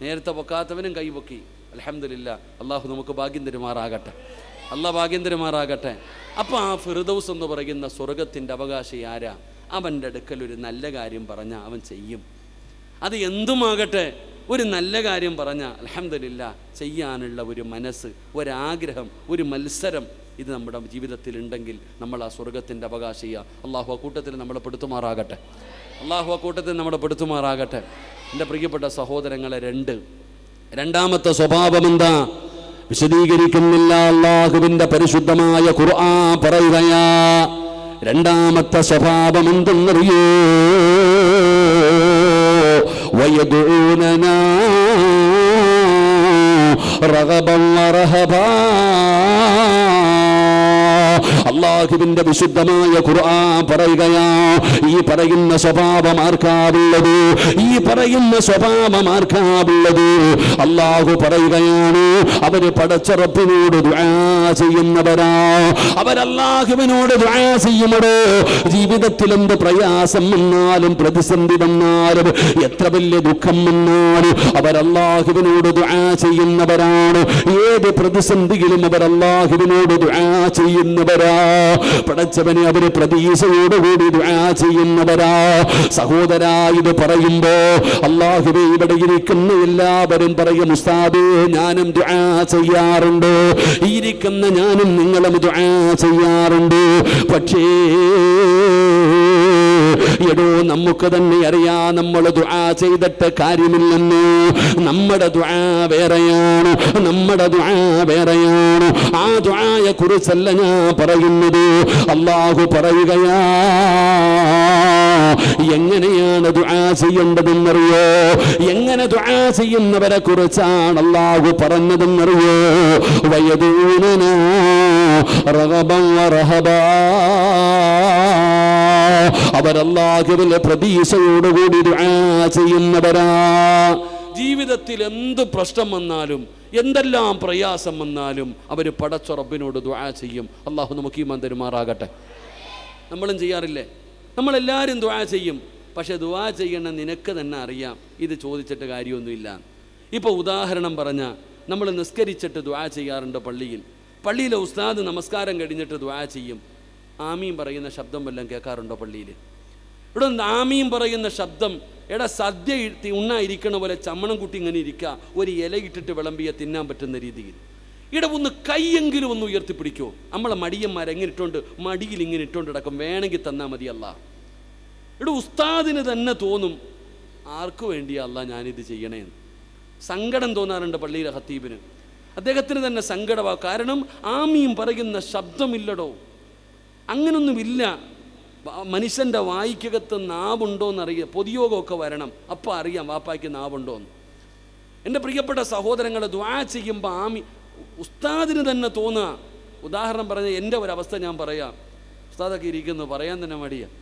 നേരത്തെ പൊക്കാത്തവനും കൈ പൊക്കി. അൽഹംദുലില്ലാഹ്. അള്ളാഹു നമുക്ക് ഭാഗ്യം തരുമാറാകട്ടെ. അള്ളാഹ് ഭാഗ്യം തരുമാറാകട്ടെ. അപ്പോൾ ആ ഫിർദൗസ് എന്ന് പറയുന്ന സ്വർഗത്തിൻ്റെ അവകാശി ആരാ? അവൻ്റെ അടുക്കൽ ഒരു നല്ല കാര്യം പറഞ്ഞാൽ അവൻ ചെയ്യും. അത് എന്തുമാകട്ടെ, ഒരു നല്ല കാര്യം പറഞ്ഞാൽ അൽഹംദുലില്ലാ ചെയ്യാനുള്ള ഒരു മനസ്സ്, ഒരാഗ്രഹം, ഒരു മത്സരം ഇത് നമ്മുടെ ജീവിതത്തിലുണ്ടെങ്കിൽ നമ്മൾ ആ സ്വർഗത്തിൻ്റെ അവകാശിയാണ്. അള്ളാഹു ആ കൂട്ടത്തിൽ നമ്മളെ പെടുത്തുമാറാകട്ടെ. അള്ളാഹു ആ കൂട്ടത്തിൽ നമ്മളെ പെടുത്തുമാറാകട്ടെ. എൻ്റെ പ്രിയപ്പെട്ട സഹോദരങ്ങളെ, രണ്ടാമത്തെ സ്വഭാവം എന്താ? വിശദീകരിക്കുന്നില്ല, അള്ളാഹുവിൻ്റെ പരിശുദ്ധമായ ഖുർആൻ പറയുകയാ. രണ്ടാമത്തെ സ്വഭാവം എന്തെന്നറിയോ? വയദൂനനാ റഗബൻ വറഹബാ. അള്ളാഹുവിന്റെ വിശുദ്ധമായ ഖുർആൻ പറയുകയാ, ഈ പറയുന്ന സ്വഭാവം ആർക്കാവുള്ളത്? ഈ പറയുന്ന സ്വഭാവം ആർക്കാവുള്ളത്? അള്ളാഹു പറയുകയാണ്, അവര് പടച്ച റബ്ബിനോട് ദുആ ചെയ്യുന്നവരാ. അവരല്ലാഹുവിനോട് ദുആ ചെയ്യുന്നത് ജീവിതത്തിൽ എന്ത് പ്രയാസം വന്നാലും പ്രതിസന്ധി വന്നാലും എത്ര വലിയ ദുഃഖം വന്നാലും അവരല്ലാഹുവിനോട് ദുആ ചെയ്യുന്നവരാണ്. ഏത് പ്രതിസന്ധിയിലും അവരല്ലാഹുവിനോട് ദുആ ചെയ്യുന്നവരാ. പടച്ചവനെ അവര് പ്രതീക്ഷയോടുകൂടി ദുആ ചെയ്യുന്നവരാ. സഹോദരാ, ഇത് പറയുമ്പോ അല്ലാഹുവേ, ഇവിടെ ഇരിക്കുന്ന എല്ലാവരും പറയും, ഉസ്താദേ ഞാനും ദുആ ചെയ്യാറുണ്ട്, ഇരിക്കുന്ന ഞാനും നിങ്ങളും ദുആ ചെയ്യാറുണ്ട്. പക്ഷേ എടോ, നമുക്ക് തന്നെ അറിയാം നമ്മൾ ദുആ ചെയ്തിട്ട് കാര്യമില്ലെന്ന്. നമ്മുടെ ദുആ വേറെയാണ്, നമ്മുടെ ദുആ വേറെയാണ്. ആ ദുആയെ കുറിച്ചല്ല ഞാൻ പറയുന്നത്. അല്ലാഹു പറയുകയാ, എങ്ങനെയാണ് ദുആ ചെയ്യേണ്ടതെന്നറിയോ? എങ്ങനെ ദുആ ചെയ്യുന്നവരെ കുറിച്ചാണ് അല്ലാഹു പറഞ്ഞതെന്നറിയോ? വയദൂനനാ റഗബൻ വറഹബാ. അവരല്ലാഹുവിലെ പ്രതീക്ഷയോടുകൂടി ദുആ ചെയ്യുന്നവരാ. ജീവിതത്തിൽ എന്ത് പ്രശ്നം വന്നാലും എന്തെല്ലാം പ്രയാസം വന്നാലും അവർ പടച്ച റബ്ബിനോട് ദുആ ചെയ്യും. അള്ളാഹു നമുക്ക് ഈമാൻ തരുമാറാകട്ടെ. നമ്മളും ചെയ്യാറില്ലേ? നമ്മളെല്ലാവരും ദുആ ചെയ്യും. പക്ഷെ ദുആ ചെയ്യണം നിനക്ക് തന്നെ അറിയാം, ഇത് ചോദിച്ചിട്ട് കാര്യമൊന്നുമില്ല. ഇപ്പോൾ ഉദാഹരണം പറഞ്ഞാൽ, നമ്മൾ നിസ്കരിച്ചിട്ട് ദുആ ചെയ്യാറുണ്ട്. പള്ളിയിലെ ഉസ്താദ് നമസ്കാരം കഴിഞ്ഞിട്ട് ദുആ ചെയ്യും. ആമീൻ പറയുന്ന ശബ്ദം വല്ലതും കേൾക്കാറുണ്ടോ പള്ളിയിൽ? ഇവിടെ ആമീൻ പറയുന്ന ശബ്ദം, എടാ സദ്യ ഉണ്ണായിരിക്കണ പോലെ ചമ്മണം കുട്ടി ഇങ്ങനെ ഇരിക്കുക, ഒരു ഇല ഇട്ടിട്ട് വിളമ്പിയ തിന്നാൻ പറ്റുന്ന രീതിയിൽ. ഇവിടെ ഒന്ന് കൈയെങ്കിലും ഒന്ന് ഉയർത്തിപ്പിടിക്കോ? നമ്മളെ മടിയന്മാരെങ്ങനെ ഇട്ടുകൊണ്ട് മടിയിൽ ഇങ്ങനെ ഇട്ടുകൊണ്ട് കിടക്കും, വേണമെങ്കിൽ തന്നാൽ മതി അല്ലാ. ഇവിടെ ഉസ്താദിന് തന്നെ തോന്നും, ആർക്കു വേണ്ടിയാ അല്ലാ ഞാനിത് ചെയ്യണേന്ന്. സങ്കടം തോന്നാറുണ്ട് പള്ളിയിലെ ഖത്തീബിന്. അദ്ദേഹത്തിന് തന്നെ സങ്കടമാകും. കാരണം ആമീൻ പറയുന്ന ശബ്ദമില്ലടോ. അങ്ങനൊന്നുമില്ല. മനുഷ്യൻ്റെ വായിക്കകത്ത് നാവുണ്ടോയെന്നറിയാം. പൊതുയോഗമൊക്കെ വരണം, അപ്പം അറിയാം വാപ്പായ്ക്ക് നാവുണ്ടോയെന്ന്. എൻ്റെ പ്രിയപ്പെട്ട സഹോദരങ്ങളെ, ദുആ ചെയ്യുമ്പോൾ ഉസ്താദിന് തന്നെ തോന്നുക. ഉദാഹരണം പറഞ്ഞ എൻ്റെ ഒരവസ്ഥ ഞാൻ പറയാം. ഉസ്താദൊക്കെ ഇരിക്കുന്നു, പറയാൻ തന്നെ മടിയാണ്.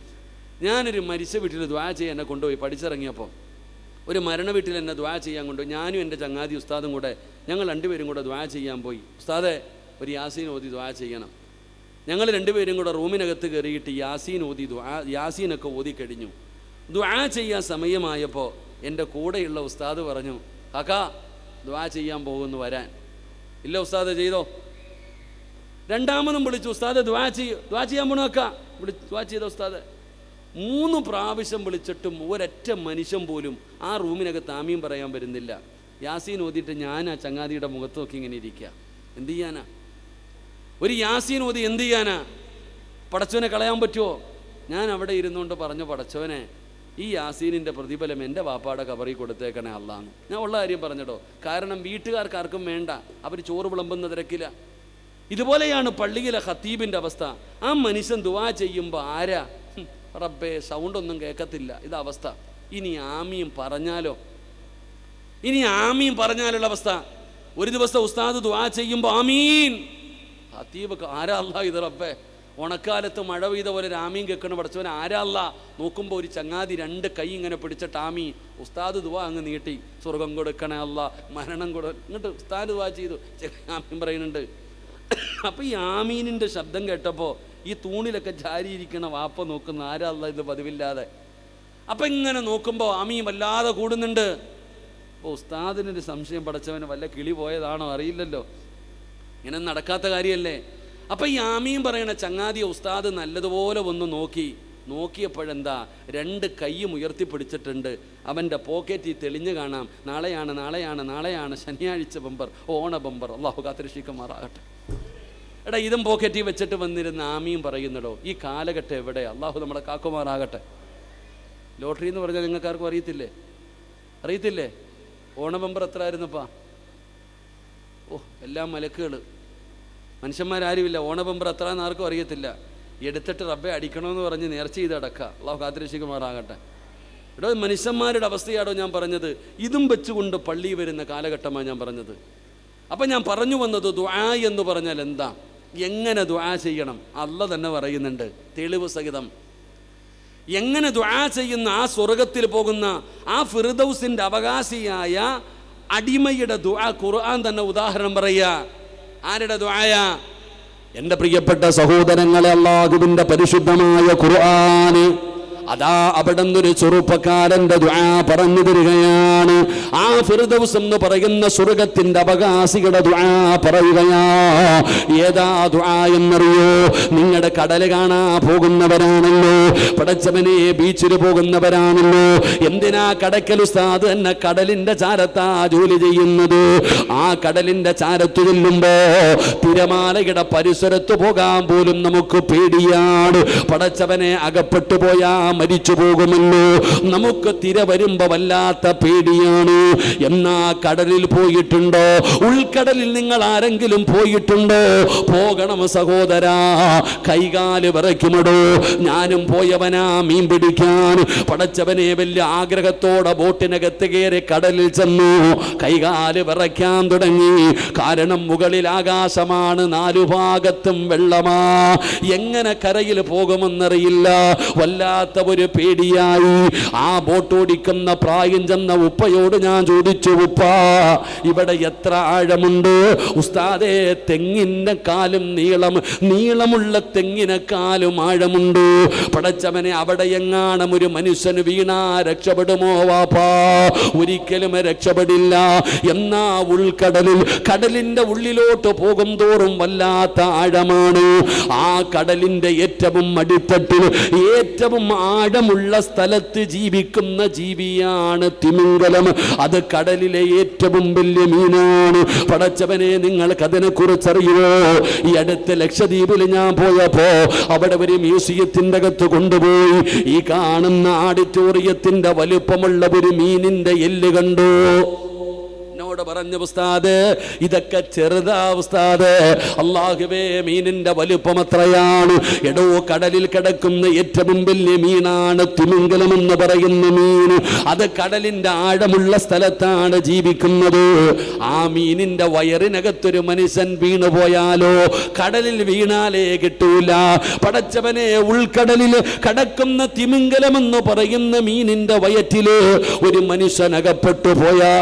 ഞാനൊരു മരിച്ച വീട്ടിൽ ദുആ ചെയ്യാൻ എന്നെ കൊണ്ടുപോയി. പഠിച്ചിറങ്ങിയപ്പോൾ ഒരു മരണ വീട്ടിൽ എന്നെ ദുആ ചെയ്യാൻ കൊണ്ടുപോയി. ഞാനും എൻ്റെ ചങ്ങാതി ഉസ്താദും കൂടെ, ഞങ്ങൾ രണ്ടുപേരും കൂടെ ദുആ ചെയ്യാൻ പോയി. ഉസ്താദെ, ഒരു യാസീൻ ഓതി ദുആ ചെയ്യണം. ഞങ്ങൾ രണ്ടുപേരും കൂടെ റൂമിനകത്ത് കയറിയിട്ട് യാസീൻ ഓതി യാസീനൊക്കെ ഓതി കഴിഞ്ഞു. ദുആ ചെയ്യാൻ സമയമായപ്പോൾ എൻ്റെ കൂടെയുള്ള ഉസ്താദ് പറഞ്ഞു, കാക്കാ ദുആ ചെയ്യാൻ പോകുന്നു, വരാൻ. ഇല്ല ഉസ്താദ്, ചെയ്തോ. രണ്ടാമതും വിളിച്ചു, ഉസ്താദ് ദുആ ചെയ്യാൻ പോണു കാക്കാ, ദുആ ചെയ്തോ ഉസ്താദ്. 3 പ്രാവശ്യം വിളിച്ചിട്ടും ഒരൊറ്റ മനുഷ്യൻ പോലും ആ റൂമിനകത്ത് ആമീൻ പറയാൻ വരുന്നില്ല. യാസീൻ ഓതിയിട്ട് ഞാൻ ആ ചങ്ങാതിയുടെ മുഖത്ത് നോക്കി ഇങ്ങനെ ഇരിക്കുക. എന്ത് ചെയ്യാനാ? ഒരു യാസീൻ ഓതി എന്ത് ചെയ്യാനാ? പടച്ചവനെ കളയാൻ പറ്റുമോ? ഞാൻ അവിടെ ഇരുന്നുകൊണ്ട് പറഞ്ഞു, പടച്ചവനെ, ഈ യാസീനിൻ്റെ പ്രതിഫലം എൻ്റെ വാപ്പാടെ കബറിൽ കൊടുത്തേക്കണേ അല്ലാന്ന്. ഞാൻ ഉള്ള കാര്യം പറഞ്ഞിട്ടോ. കാരണം വീട്ടുകാർക്കാർക്കും വേണ്ട, അവർ ചോറ് വിളമ്പുന്ന തിരക്കില്ല. ഇതുപോലെയാണ് പള്ളിയിലെ ഖത്തീബിൻ്റെ അവസ്ഥ. ആ മനുഷ്യൻ ദുആ ചെയ്യുമ്പോൾ ആരാ? റബ്ബേ, സൗണ്ടൊന്നും കേൾക്കത്തില്ല. ഇതവസ്ഥ. ഇനി ആമീൻ പറഞ്ഞാലുള്ള അവസ്ഥ. ഒരു ദിവസം ഉസ്താദ് ദുആ ചെയ്യുമ്പോൾ ആമീൻ, ഖത്തീബ് ആരാ അല്ലാ ഇത് റബ്ബേ? ഉണക്കാലത്ത് മഴ പെയ്ത പോലെ ആമീൻ കേൾക്കണ പഠിച്ചവൻ ആരാ അല്ലാ? നോക്കുമ്പോൾ ഒരു ചങ്ങാതി 2 കൈ ഇങ്ങനെ പിടിച്ചിട്ട് ആമീൻ. ഉസ്താദ് ദുആ അങ്ങ് നീട്ടി, സ്വർഗം കൊടുക്കണേ അല്ലാ, മരണം ഇങ്ങോട്ട് ഉസ്താദ് ദുആ ചെയ്തു, ആമീൻ പറയുന്നുണ്ട്. അപ്പോൾ ഈ ആമീനിൻ്റെ ശബ്ദം കേട്ടപ്പോൾ ഈ തൂണിലൊക്കെ ജാരിയിരിക്കണ വാപ്പ നോക്കുന്ന ആരാ അല്ലാ ഇത് പതിവില്ലാതെ. അപ്പം ഇങ്ങനെ നോക്കുമ്പോൾ ആമീൻ വല്ലാതെ കൂടുന്നുണ്ട്. അപ്പോൾ ഉസ്താദിനൊരു സംശയം, പഠിച്ചവന് വല്ല കിളി പോയതാണോ അറിയില്ലല്ലോ. ഇങ്ങനെ നടക്കാത്ത കാര്യമല്ലേ. അപ്പം ഈ ആമീൻ പറയണ ചങ്ങാതിയെ ഉസ്താദ് നല്ലതുപോലെ ഒന്ന് നോക്കിയപ്പോഴെന്താ 2 കൈയും ഉയർത്തിപ്പിടിച്ചിട്ടുണ്ട്. അവൻ്റെ പോക്കറ്റിൽ തെളിഞ്ഞു കാണാം, നാളെയാണ് ശനിയാഴ്ച ബമ്പർ, ഓണ ബമ്പർ. അള്ളാഹു കാത്തിരക്ഷിക്കുമാറാകട്ടെ. എടാ, ഇതും പോക്കറ്റിൽ വെച്ചിട്ട് വന്നിരുന്ന ആമീൻ പറയുന്നടോ, ഈ കാലഘട്ടം എവിടെ? അള്ളാഹു നമ്മളെ കാക്കുമാറാകട്ടെ. ലോട്ടറി എന്ന് പറഞ്ഞാൽ നിങ്ങൾക്കാർക്കും അറിയത്തില്ലേ? ഓണ ബമ്പർ എത്ര ആയിരുന്നപ്പാ? എല്ലാം മലക്കുകൾ, മനുഷ്യന്മാരാരുമില്ല. ഓണ ബമ്പർ എത്ര എന്ന് ആർക്കും അറിയത്തില്ല. എടുത്തിട്ട് റബ്ബെ അടിക്കണമെന്ന് പറഞ്ഞ് നേർച്ച ചെയ്ത് അടക്കുക. അള്ളാഹു കാത്തിരക്ഷിക്കുമാറാകട്ടെ. എടോ, മനുഷ്യന്മാരുടെ അവസ്ഥയാടോ ഞാൻ പറഞ്ഞത്. ഇതും വെച്ചുകൊണ്ട് പള്ളി വരുന്ന കാലഘട്ടമാണ് ഞാൻ പറഞ്ഞത്. അപ്പം ഞാൻ പറഞ്ഞു വന്നത് ദുആ എന്ന് പറഞ്ഞാൽ എന്താ, എങ്ങനെ ദുആ ചെയ്യണം അല്ലാഹ് തന്നെ പറയുന്നുണ്ട് തെളിവ് സഹിതം. എങ്ങനെ ദുആ ചെയ്യുന്ന ആ സ്വർഗത്തിൽ പോകുന്ന ആ ഫിർദൗസിൻ്റെ അവകാശിയായ അടിമയുടെ ദുആ ഖുർആൻ തന്നെ ഉദാഹരണം പറയുക. ആരുടെ ദുആയാ? എൻ്റെ പ്രിയപ്പെട്ട സഹോദരങ്ങളെ, അല്ലാഹുവിൻ്റെ പരിശുദ്ധമായ ഖുർആൻ അതാ അവിടെ നിന്നൊരു ചെറുപ്പക്കാരൻ്റെ ദുആ പറഞ്ഞു തരികയാണ്. ആ ഫിർദൗസ് എന്ന് പറയുന്ന സ്വർഗത്തിൻ്റെ അവകാശിയുടെ ദുആ പറയുകയാ. ഏതാ ദുആ എന്നറിയോ? നിങ്ങളുടെ കടല് കാണാൻ പോകുന്നവരാണല്ലോ, പടച്ചവനെ ബീച്ചിൽ പോകുന്നവരാണല്ലോ. എന്തിനാ കടക്കൽ ഉസ്താദ് എന്നെ കടലിൻ്റെ ചാരത്താ ജോലി ചെയ്യുന്നത്? ആ കടലിൻ്റെ ചാരത്ത് ചെല്ലുമ്പോ തിരമാലയുടെ പരിസരത്ത് പോകാൻ പോലും നമുക്ക് പേടിയാണ്. പടച്ചവനെ അകപ്പെട്ടു പോയാ മരിച്ചു പോകുമല്ലോ. നമുക്ക് തിര വരുമ്പോ വല്ലാത്ത പേടിയാണ്. എന്നാ കടലിൽ പോയിട്ടുണ്ടോ? ഉൾക്കടലിൽ നിങ്ങൾ ആരെങ്കിലും പോയിട്ടുണ്ടോ? പോകണം സഹോദരാ, കൈകാല് വിറയ്ക്കുമടോ. ഞാനും പോയവനാ മീൻ പിടിക്കാൻ. പടച്ചവനെ വലിയ ആഗ്രഹത്തോടെ ബോട്ടിനകത്ത് കയറി കടലിൽ ചെന്നു. കൈകാല് വിറയ്ക്കാൻ തുടങ്ങി. കാരണം മുകളിൽ ആകാശമാണ്, 4 ഭാഗത്തും വെള്ളമാ. എങ്ങനെ കരയിൽ പോകുമെന്നറിയില്ല. വല്ലാത്ത ഒരു പേടിയായി. ആ ബോട്ടോടിക്കുന്ന പ്രായം ചെന്ന ഉപ്പയോട് ഞാൻ ചോദിച്ചു, ഉപ്പ ഇവിടെ എത്ര ആഴമുണ്ട്? ഉസ്താദേ, തെങ്ങിൻ്റെ കാലും നീളമുള്ള തെങ്ങിനെക്കാലും ആഴമുണ്ട്. പടച്ചവനെ, അവിടെ എങ്ങാനും ഒരു മനുഷ്യന് വീണാ രക്ഷപ്പെടുമോ വാപ്പാ? ഒരിക്കലും രക്ഷപ്പെടില്ല. എന്നാ ഉൾക്കടലിൽ, കടലിൻ്റെ ഉള്ളിലോട്ട് പോകും തോറും വല്ലാത്ത ആഴമാണ്. ആ കടലിൻ്റെ ഏറ്റവും അടിത്തട്ടിൽ ഏറ്റവും ആഴമുള്ള സ്ഥലത്ത് ജീവിക്കുന്ന ജീവിയാണ് തിമിംഗലം. അത് കടലിലെ ഏറ്റവും വലിയ മീനാണ്. പടച്ചവനെ, നിങ്ങൾക്ക് അതിനെക്കുറിച്ചറിയുമോ? ഈ അടുത്ത ലക്ഷദ്വീപിൽ ഞാൻ പോയപ്പോ അവിടെ ഒരു മ്യൂസിയത്തിൻ്റെ അകത്ത് കൊണ്ടുപോയി. ഈ കാണുന്ന ഓഡിറ്റോറിയത്തിൻ്റെ വലുപ്പമുള്ള ഒരു മീനിൻ്റെ എല്ല് കണ്ടു. പറഞ്ഞു, ഉസ്താദ് ഇതൊക്കെ ചെറുതാ ഉസ്താദ്. അല്ലാഹുവേ, മീനിന്റെ വലുപ്പം എത്രയാണ്? എടോ, കടലിൽ കിടക്കുന്ന ഏറ്റവും വലിയ മീനാണ് തിമിംഗലം എന്ന് പറയുന്ന മീൻ. അത് കടലിന്റെ ആഴമുള്ള സ്ഥലത്താണ് ജീവിക്കുന്നത്. ആ മീനിന്റെ വയറിനകത്തൊരു മനുഷ്യൻ വീണുപോയാലോ? കടലിൽ വീണാലേ കിട്ടൂല. പടച്ചവനെ, ഉൾക്കടലിൽ കിടക്കുന്ന തിമിംഗലം എന്ന് പറയുന്ന മീനിന്റെ വയറ്റില് ഒരു മനുഷ്യൻ അകപ്പെട്ടു പോയാ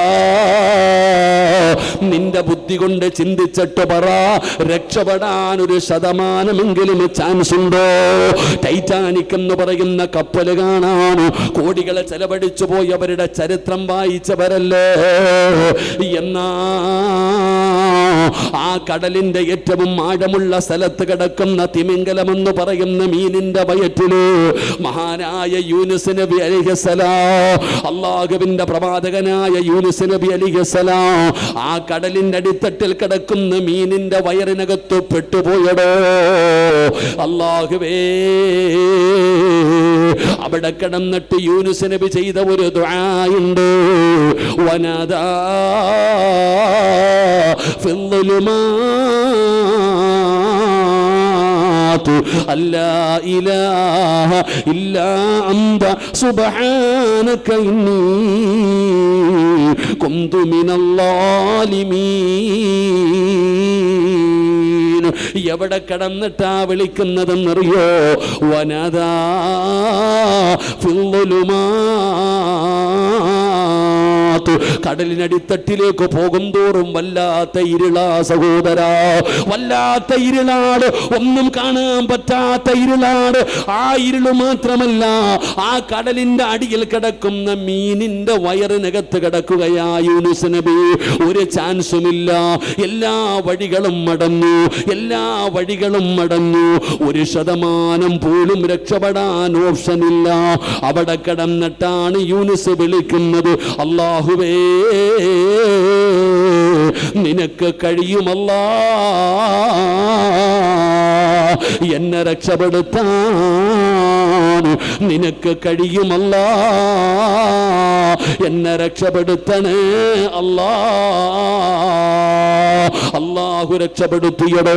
നിന്റെ ബുദ്ധി കൊണ്ട് ചിന്തിച്ചിട്ട് പറ, രക്ഷപ്പെടാൻ 1% ചാൻസ് ഉണ്ടോ? ടൈറ്റാനിക് എന്ന് പറയുന്ന കപ്പല് കാണാൻ കോടികളെ ചെലവഴിച്ചു പോയവരുടെ ചരിത്രം വായിച്ചവരല്ലേ. എന്നാ ആ കടലിന്റെ ഏറ്റവും ആഴമുള്ള സ്ഥലത്ത് കിടക്കുന്ന തിമിംഗലം എന്ന് പറയുന്ന മീനിന്റെ വയറ്റില് മഹാനായ യൂനുസ് നബി അലൈഹിസ്സലാം, അല്ലാഹുവിന്റെ പ്രവാചകനായ യൂനുസ് നബി അലൈഹിസ്സലാം ആ കടലിന്റെ അടിത്തട്ടിൽ കിടക്കുന്ന മീനിന്റെ വയറിനകത്ത് പെട്ടുപോയടോ. അല്ലാഹുവേ, അവിടെ കിടന്നിട്ട് യൂനുസ് നബി ചെയ്ത ഒരു ദുആയുണ്ട്. വനദാ ഫിൽ ളുമാത് അല്ലാ ഇലാഹ ഇല്ലാ അൻത സുബ്ഹാനക ഇന്നി കുന്തു മിനൽ ളാലിമീൻ. എവിടെ കിടന്നിട്ടാ വിളിക്കുന്നതെന്നറിയോ? വനദാ ഫിൽ ളുമാത് കടലിനടിത്തട്ടിലേക്ക് പോകും തോറും വല്ലാത്ത ഇരുളാ സഹോദരാ, വല്ലാത്ത ഇരുളാട്, ഒന്നും കാണാൻ പറ്റാത്ത ഇരുളാട്. ആ ഇരുള് മാത്രമല്ല, ആ കടലിന്റെ അടിയിൽ കിടക്കുന്ന മീനിന്റെ വയറിനകത്ത് കിടക്കുകയാ യൂനുസ് നബി. ഒരു ചാൻസുമില്ല, എല്ലാ വഴികളും അടഞ്ഞു, എല്ലാ വഴികളും അടഞ്ഞു. 1% പോലും രക്ഷപ്പെടാൻ ഓപ്ഷനില്ല. അവിടെ കിടന്നിട്ടാണ് യൂനുസ് വിളിക്കുന്നത്, അല്ലാഹുവേ നിനക്ക് കഴിയുമല്ലാ എന്നെ രക്ഷപ്പെടുത്താൻ, നിനക്ക് കഴിയുമല്ലാ എന്നെ രക്ഷപ്പെടുത്തണേ അല്ലാ. അല്ലാഹു രക്ഷപ്പെടുത്തിയതോ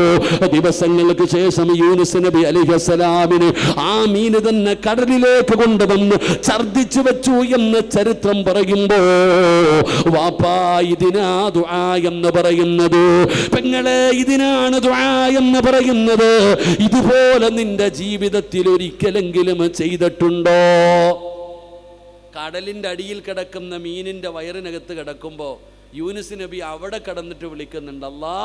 ദിവസങ്ങൾക്ക് ശേഷം യൂനുസ് നബി അലൈഹിസ്സലാമിന് ആ മീന് തന്നെ കടലിലേക്ക് കൊണ്ടുവന്ന് ഛർദിച്ചു വെച്ചു എന്ന് ചരിത്രം പറയുമ്പോ, വാപ്പാ ഇതിനാ ദുആ എന്ന് പറയുന്നത്, പെങ്ങളെ ഇതിനാണ് ദുആ എന്ന് പറയുന്നത്. ഇതുപോലെ നിന്റെ ജീവിതത്തിൽ ഒരിക്കലെങ്കിലും ചെയ്തിട്ടുണ്ടോ? കടലിന്റെ അടിയിൽ കിടക്കുന്ന മീനിന്റെ വയറിനകത്ത് കിടക്കുമ്പോ യൂനുസ് നബി അവിടെ കിടന്നിട്ട് വിളിക്കുന്നുണ്ട്, അല്ലാ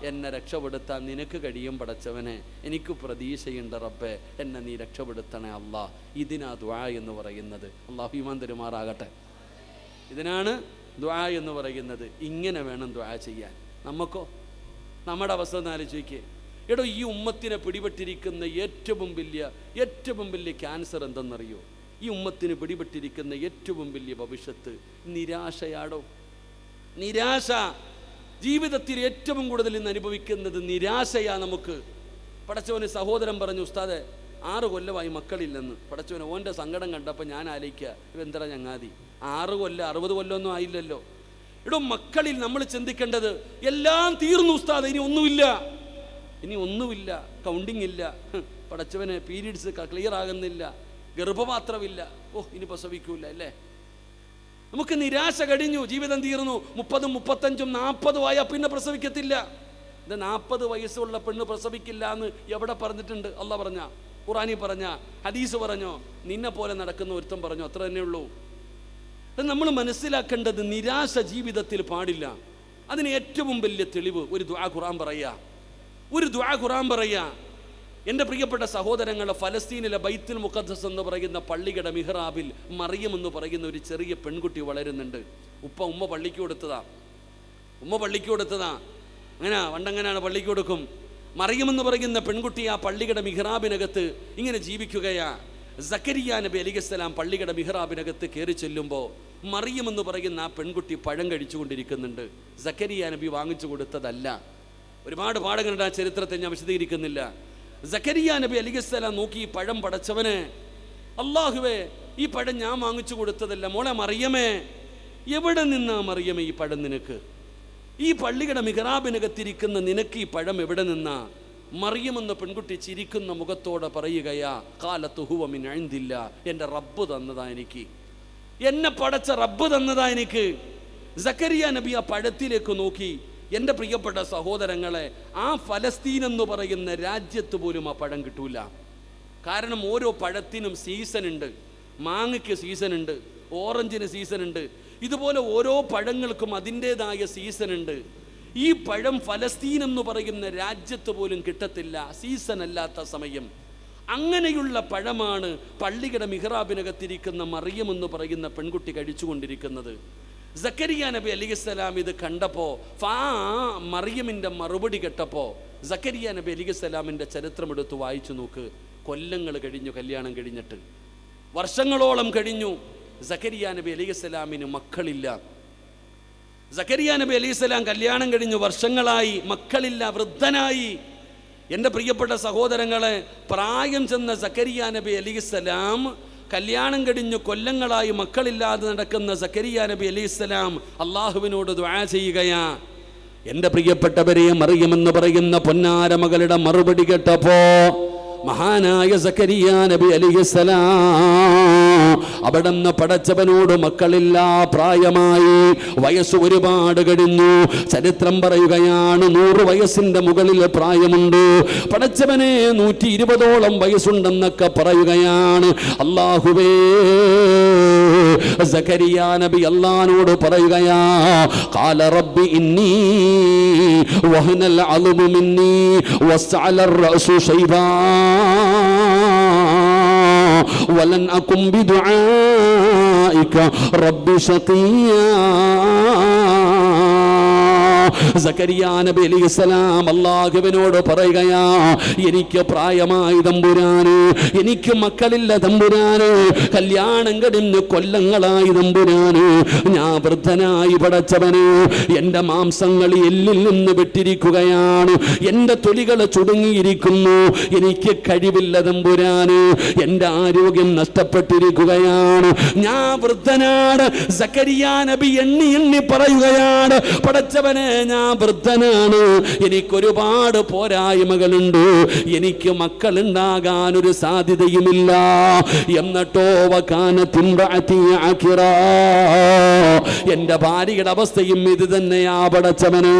എന്നെ രക്ഷപ്പെടുത്താൻ നിനക്ക് കഴിയും പടച്ചവനെ, എനിക്ക് പ്രതീക്ഷയുണ്ട് റബ്ബേ, എന്നെ നീ രക്ഷപ്പെടുത്തണേ അല്ലാ. ഇതിനാ ദുആ എന്ന് പറയുന്നത്. അല്ലാഹു ഈമാൻ തരുമാറാകട്ടെ. ഇതിനാണ് ദുആ എന്ന് പറയുന്നത്. ഇങ്ങനെ വേണം ദുആ ചെയ്യാൻ. നമുക്കോ, നമ്മുടെ അവസ്ഥ ഒന്ന് ആലോചിക്കേ. എടോ, ഈ ഉമ്മത്തിനെ പിടിപെട്ടിരിക്കുന്ന ഏറ്റവും വലിയ ക്യാൻസർ എന്തെന്നറിയോ? ഈ ഉമ്മത്തിന് പിടിപെട്ടിരിക്കുന്ന ഏറ്റവും വലിയ ഭവിഷ്യത്ത് നിരാശയാടോ. നിരാശ. ജീവിതത്തിൽ ഏറ്റവും കൂടുതൽ ഇന്ന് അനുഭവിക്കുന്നത് നിരാശയാ നമുക്ക്. പടച്ചവന് സഹോദരൻ പറഞ്ഞു, ഉസ്താദെ 6 കൊല്ലമായി മക്കളില്ലെന്ന്. പടച്ചവന് ഓൻ്റെ സങ്കടം കണ്ടപ്പോൾ ഞാൻ ആലോചിക്കുക, ഇവെന്തറ ചങ്ങാതി, 6 കൊല്ലം 60 കൊല്ലമൊന്നും ആയില്ലല്ലോ. എടോ, മക്കളിൽ നമ്മൾ ചിന്തിക്കേണ്ടത് എല്ലാം തീർന്നു ഉസ്താദ്, ഇനി ഒന്നുമില്ല, കൗണ്ടിങ് ഇല്ല, പടച്ചവന് പീരീഡ്സ് ക്ലിയർ ആകുന്നില്ല, ഗർഭപാത്രമില്ല, ഇനി പ്രസവിക്കൂല അല്ലേ. നമുക്ക് നിരാശ കഴിഞ്ഞു, ജീവിതം തീർന്നു. 30, 35, 40 ആയാൽ പിന്നെ പ്രസവിക്കത്തില്ല. ഇത് 40 വയസ്സുള്ള പെണ്ണ് പ്രസവിക്കില്ല എന്ന് എവിടെ പറഞ്ഞിട്ടുണ്ട്? അള്ളാഹ് പറഞ്ഞ, ഖുർആനിൽ പറഞ്ഞ, ഹദീസ് പറഞ്ഞോ? നിന്നെ പോലെ നടക്കുന്ന ഒരുത്തൻ പറഞ്ഞോ? അത്ര തന്നെ ഉള്ളൂ. നമ്മൾ മനസ്സിലാക്കേണ്ടത് നിരാശ ജീവിതത്തിൽ പാടില്ല. അതിന് ഏറ്റവും വലിയ തെളിവ് ഒരു ദുആ ഖുർആൻ പറയാ. എൻ്റെ പ്രിയപ്പെട്ട സഹോദരങ്ങളെ, ഫലസ്തീനിലെ ബൈത്തുൽ മുഖദ്ദസ് എന്ന് പറയുന്ന പള്ളിയുടെ മിഹ്റാബിൽ മറിയം എന്ന് പറയുന്ന ഒരു ചെറിയ പെൺകുട്ടി വളരുന്നുണ്ട്. ഉമ്മ പള്ളിക്ക് കൊടുത്തതാ. അങ്ങനെ പണ്ടങ്ങനെയാണ് പള്ളിക്ക് കൊടുക്കും. മറിയം എന്ന് പറയുന്ന പെൺകുട്ടി ആ പള്ളിയുടെ മിഹ്റാബിനകത്ത് ഇങ്ങനെ ജീവിക്കുകയാ. സക്കരിയ നബി അലൈഹിസ്സലാം പള്ളിയുടെ മിഹ്റാബിനകത്ത് കയറി ചെല്ലുമ്പോൾ മറിയം എന്ന് പറയുന്ന ആ പെൺകുട്ടി പഴം കഴിച്ചുകൊണ്ടിരിക്കുന്നുണ്ട്. സക്കരിയ നബി വാങ്ങിച്ചു കൊടുത്തതല്ല. ഒരുപാട് പാഠങ്ങളുണ്ട്, ആ ചരിത്രത്തെ ഞാൻ വിശദീകരിക്കുന്നില്ല. സക്കരിയ നബി അലൈഹിസ്സലാം നോക്കി, ഈ പഴം പടച്ചവനെ, അല്ലാഹുവേ ഈ പഴം ഞാൻ വാങ്ങിച്ചു കൊടുത്തതല്ല. മോളെ മറിയമേ, എവിടെ നിന്നാ മറിയമേ ഈ പഴം നിനക്ക്? ഈ പള്ളിയുടെ മിഹ്റാബിനകത്തിരിക്കുന്ന നിനക്ക് ഈ പഴം എവിടെ നിന്നാ? മറിയം എന്ന പെൺകുട്ടി ചിരിക്കുന്ന മുഖത്തോടെ പറയുകയാ, ഖാലത്തു ഹുവ മിൻ ഇൻദില്ലാ, എൻ്റെ റബ്ബ് തന്നതാ എനിക്ക്, എന്നെ പടച്ച റബ്ബ് തന്നതാ എനിക്ക്. സക്കരിയ നബി ആ പഴത്തിലേക്ക് നോക്കി. എൻ്റെ പ്രിയപ്പെട്ട സഹോദരങ്ങളെ, ആ ഫലസ്തീൻ എന്ന് പറയുന്ന രാജ്യത്ത് പോലും ആ പഴം കിട്ടൂല. കാരണം ഓരോ പഴത്തിനും സീസൺ ഉണ്ട്. മാങ്ങയ്ക്ക് സീസൺ ഉണ്ട്, ഓറഞ്ചിന് സീസൺ ഉണ്ട്. ഇതുപോലെ ഓരോ പഴങ്ങൾക്കും അതിൻ്റെതായ സീസൺ ഉണ്ട്. ഈ പഴം ഫലസ്തീൻ എന്ന് പറയുന്ന രാജ്യത്ത് പോലും കിട്ടത്തില്ല, സീസൺ അല്ലാത്ത സമയം. അങ്ങനെയുള്ള പഴമാണ് പള്ളിയുടെ മിഹ്റാബിനകത്തിരിക്കുന്ന മറിയം എന്ന് പറയുന്ന പെൺകുട്ടി കഴിച്ചുകൊണ്ടിരിക്കുന്നത്. സക്കരിയ നബി അലൈഹിസ്സലാം ഇത് കണ്ടപ്പോൾ, മറിയമിൻ്റെ മറുപടി കേട്ടപ്പോൾ, സക്കരിയ നബി അലൈഹിസ്സലാമിൻ്റെ ചരിത്രം എടുത്ത് വായിച്ചു നോക്ക്. കൊല്ലങ്ങൾ കഴിഞ്ഞു, കല്യാണം കഴിഞ്ഞിട്ട് വർഷങ്ങളോളം കഴിഞ്ഞു. സക്കരിയ നബി അലൈഹിസ്സലാമിന് മക്കളില്ല. സക്കരിയ നബി അലൈഹിസ്സലാം കല്യാണം കഴിഞ്ഞു, വർഷങ്ങളായി, മക്കളില്ല, വൃദ്ധനായി. എൻ്റെ പ്രിയപ്പെട്ട സഹോദരങ്ങളെ, പ്രായം ചെന്ന സക്കരിയ നബി അലൈഹിസ്സലാം, കല്യാണം കഴിഞ്ഞു കൊല്ലങ്ങളായി മക്കളില്ലാതെ നടക്കുന്ന സക്കരിയ നബി അലൈഹിസ്സലാം അള്ളാഹുവിനോട് ദുആ ചെയ്യുകയാ. എൻ്റെ പ്രിയപ്പെട്ടവരെ, മറിയം എന്ന് പറയുന്ന പൊന്നാര മകളുടെ മറുപടി കേട്ടപ്പോ മഹാനായ സക്കരിയ നബി അലൈഹിസ്സലാം അവിടുന്ന് പടച്ചവനോട് മക്കളില്ല, പ്രായമായി, വയസ്സ് ഒരുപാട് കഴിഞ്ഞു. ചരിത്രം പറയുകയാണ് 100 വയസ്സിന്റെ മുകളിൽ പ്രായമുണ്ട്. പടച്ചവനെ 120ഓളം വയസ്സുണ്ടെന്നൊക്കെ പറയുകയാണ്. അല്ലാഹുവേ, സക്കരിയ നബി അല്ലാഹുവോട് പറയുകയാ, ഖാല റബ്ബി ഇന്നി വഹനൽ അൽമു മിന്നി വസ്അലർ റഅസു ശൈബാ വലൻ അകും ബിദുആഇക റബ്ബി ശഖിയാ. സക്കരിയ നബി അലൈഹിസ്സലാം അല്ലാഹുവിനോട് പറയുകയാ, എനിക്ക് പ്രായമായി തമ്പുരാന്, എനിക്ക് മക്കളില്ല തമ്പുരാന്, കല്യാണം കഴിഞ്ഞ് കൊല്ലങ്ങളായി തമ്പുരാന്, ഞാൻ വൃദ്ധനായി പടച്ചവന്, എൻ്റെ മാംസങ്ങൾ എല്ലിൽ നിന്ന് വിട്ടിരിക്കുകയാണ്, എൻ്റെ തൊലികൾ ചുടുങ്ങിയിരിക്കുന്നു, എനിക്ക് കഴിവില്ല തമ്പുരാന്, എൻ്റെ ആരോഗ്യം നഷ്ടപ്പെട്ടിരിക്കുകയാണ്, ഞാൻ വൃദ്ധനാണ്. സക്കരിയ നബി എണ്ണി എണ്ണി പറയുകയാണ്, പടച്ചവനെ ഞാൻ വൃദ്ധനാണ്, എനിക്കൊരുപാട് പോരായ്മകളുണ്ട്, എനിക്ക് മക്കളുണ്ടാകാൻ ഒരു സാധ്യതയുമില്ല. എന്നിട്ടോ എന്റെ ഭാര്യയുടെ അവസ്ഥയും ഇത് തന്നെയാ പടച്ചവന്.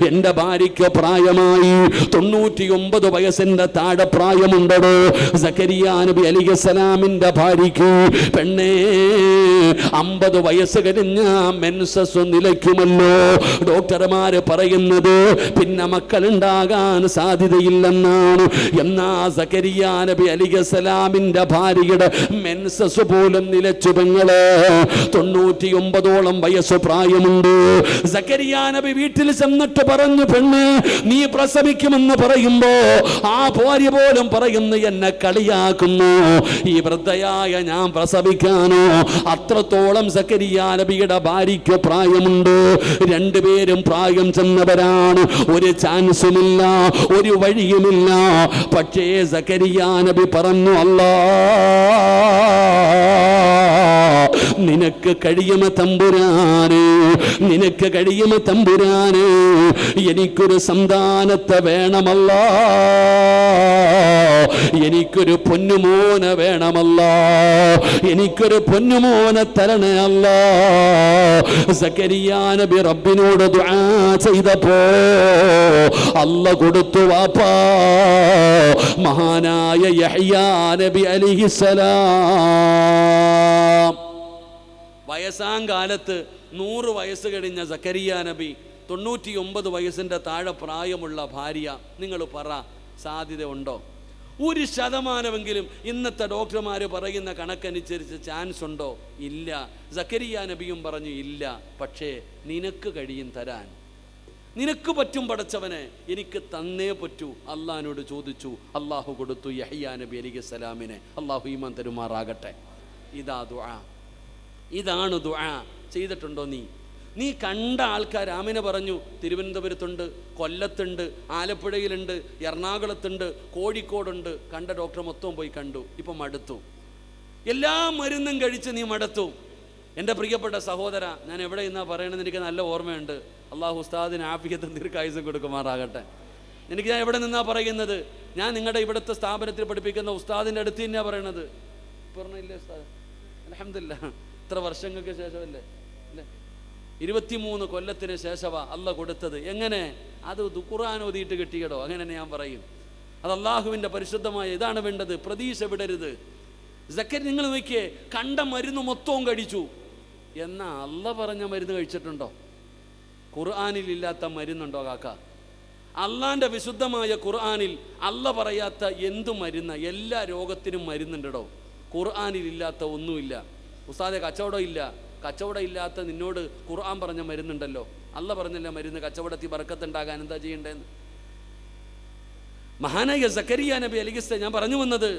എന്റെ ഭാര്യയ്ക്ക് പ്രായമായി 99 വയസ്സിന്റെ താഴെ പ്രായമുണ്ടോ. സക്കരിയ നബി അലൈഹിസ്സലാമിന്റെ ഭാര്യയ്ക്ക് പെണ്ണേ 50 വയസ്സ് കഴിഞ്ഞ മെൻസസ് നിലയ്ക്കുമല്ലോ. ഡോക്ടർമാര് പറയുന്നത് പിന്നെ മക്കളുണ്ടാകാൻ സാധ്യതയില്ലെന്നാണ്. എന്നാ സക്കരിയ നബി അലൈഹിസ്സലാമിന്റെ ഭാര്യയുടെ മെൻസസ് പോലും നിലച്ചു. പെങ്ങളെ 99ഓളം വയസ്സ് പ്രായമുണ്ട്. സക്കരിയ നബി വീട്ടിൽ ചെന്നിട്ട് പറഞ്ഞു, പെണ്ണ് നീ പ്രസവിക്കുമെന്ന് പറയുമ്പോ ആ ഭാര്യ പോലും പറയുന്നു, എന്നെ കളിയാക്കുന്നു, ഈ വൃദ്ധയായ ഞാൻ പ്രസവിക്കാനോ? അത്രത്തോളം സക്കരിയ നബിയുടെ ഭാര്യയ്ക്ക് പ്രായമുണ്ട്. രണ്ടുപേരും പ്രായം ചെന്നവരാണ്, ഒരു ചാൻസുമില്ല, ഒരു വഴിയുമില്ല. പക്ഷേ സക്കരിയ നബി പറഞ്ഞു, അല്ലാ നിനക്ക് കഴിയുമ തമ്പുരാന്, നിനക്ക് കഴിയുമ തമ്പുരാന്, എനിക്കൊരു സന്താനത്തെ വേണമല്ല, എനിക്കൊരു പൊന്നുമോനെ വേണമല്ല, എനിക്കൊരു പൊന്നുമോനെ തരണേ അല്ല. സക്കരിയ നബി റബ്ബിനോട് ദുആ ചെയ്തപ്പോ അല്ല കൊടുത്തു വാപ്പാ, മഹാനായ യഹ്യാ നബി അലൈഹിസ്സലാം. വയസ്സാം കാലത്ത് 100 വയസ്സ് കഴിഞ്ഞ സക്കരിയ നബി, 99 വയസ്സിൻ്റെ താഴെ പ്രായമുള്ള ഭാര്യ. നിങ്ങൾ പറ, സാധ്യത ഉണ്ടോ? 1% ഇന്നത്തെ ഡോക്ടർമാർ പറയുന്ന കണക്കനുസരിച്ച് ചാൻസ് ഉണ്ടോ? ഇല്ല. സക്കരിയ നബിയും പറഞ്ഞു ഇല്ല. പക്ഷേ നിനക്ക് കഴിയും തരാൻ, നിനക്ക് പറ്റും പടച്ചവനെ, എനിക്ക് തന്നേ പറ്റൂ. അള്ളാഹിനോട് ചോദിച്ചു, അള്ളാഹു കൊടുത്തു യഹ്യാ നബി അലൈഹിസ്സലാമിനെ. അള്ളാഹു ഈമാൻ തരുമാറാകട്ടെ. ഇതാ ദുആ, ഇതാണ് ദുആ. ചെയ്തിട്ടുണ്ടോ നീ? നീ കണ്ട ആൾക്കാർ ആമിന പറഞ്ഞു, തിരുവനന്തപുരത്തുണ്ട്, കൊല്ലത്തുണ്ട്, ആലപ്പുഴയിലുണ്ട്, എറണാകുളത്തുണ്ട്, കോഴിക്കോടുണ്ട്. കണ്ട ഡോക്ടർ മൊത്തം പോയി കണ്ടു. ഇപ്പം മടുത്തു, എല്ലാ മരുന്നും കഴിച്ച് നീ മടുത്തു. എൻ്റെ പ്രിയപ്പെട്ട സഹോദര, ഞാൻ എവിടെ നിന്നാ പറയണമെന്ന് എനിക്ക് നല്ല ഓർമ്മയുണ്ട്. അള്ളാഹു ഉസ്താദിന് ആഫിയത്തും ദീർഘായുസ്സും കൊടുക്കുമാറാകട്ടെ. ഞാൻ എവിടെ നിന്നാ പറയുന്നത്? ഞാൻ നിങ്ങളുടെ ഇവിടുത്തെ സ്ഥാപനത്തിൽ പഠിപ്പിക്കുന്ന ഉസ്താദിൻ്റെ അടുത്ത് തന്നെയാണ് പറയണത്. പറഞ്ഞില്ലേ ഉസ്താദ്? അൽഹംദുലില്ലാഹ്, ഇത്ര വർഷങ്ങൾക്ക് ശേഷമല്ലേ അല്ലേ, 23 കൊല്ലത്തിന് ശേഷമാ അല്ല കൊടുത്തത്. എങ്ങനെ? അത് ഖുർആൻ ഓതിയിട്ട് കിട്ടിയടോ, അങ്ങനെ ഞാൻ പറയും. അത് അള്ളാഹുവിൻ്റെ പരിശുദ്ധമായ ഇതാണ് വേണ്ടത്. പ്രതീക്ഷ വിടരുത്. സക്കരി നിങ്ങൾ നോക്കിയേ, കണ്ട മരുന്ന് മൊത്തവും കഴിച്ചു. എന്നാ അല്ല പറഞ്ഞ മരുന്ന് കഴിച്ചിട്ടുണ്ടോ? ഖുർആനിൽ ഇല്ലാത്ത മരുന്നുണ്ടോ കാക്ക? അള്ളാൻ്റെ വിശുദ്ധമായ ഖുർആനിൽ അല്ല പറയാത്ത എന്തു മരുന്ന്? എല്ലാ രോഗത്തിനും മരുന്നുണ്ടോ? ഖുർആനിൽ ഇല്ലാത്ത ഒന്നുമില്ല. ഉസ്താദെ കച്ചവടം ഇല്ല. കച്ചവടം ഇല്ലാത്ത നിന്നോട് ഖുർആൻ പറഞ്ഞ മരുന്നുണ്ടല്ലോ. അല്ല പറഞ്ഞില്ല മരുന്ന് കച്ചവടത്തിൽ ബർക്കത്തുണ്ടാകാൻ എന്താ ചെയ്യേണ്ടതെന്ന്. മഹാനായ സക്കരിയ നബി അലൈഹിസ്സലാം, ഞാൻ പറഞ്ഞു വന്നത്,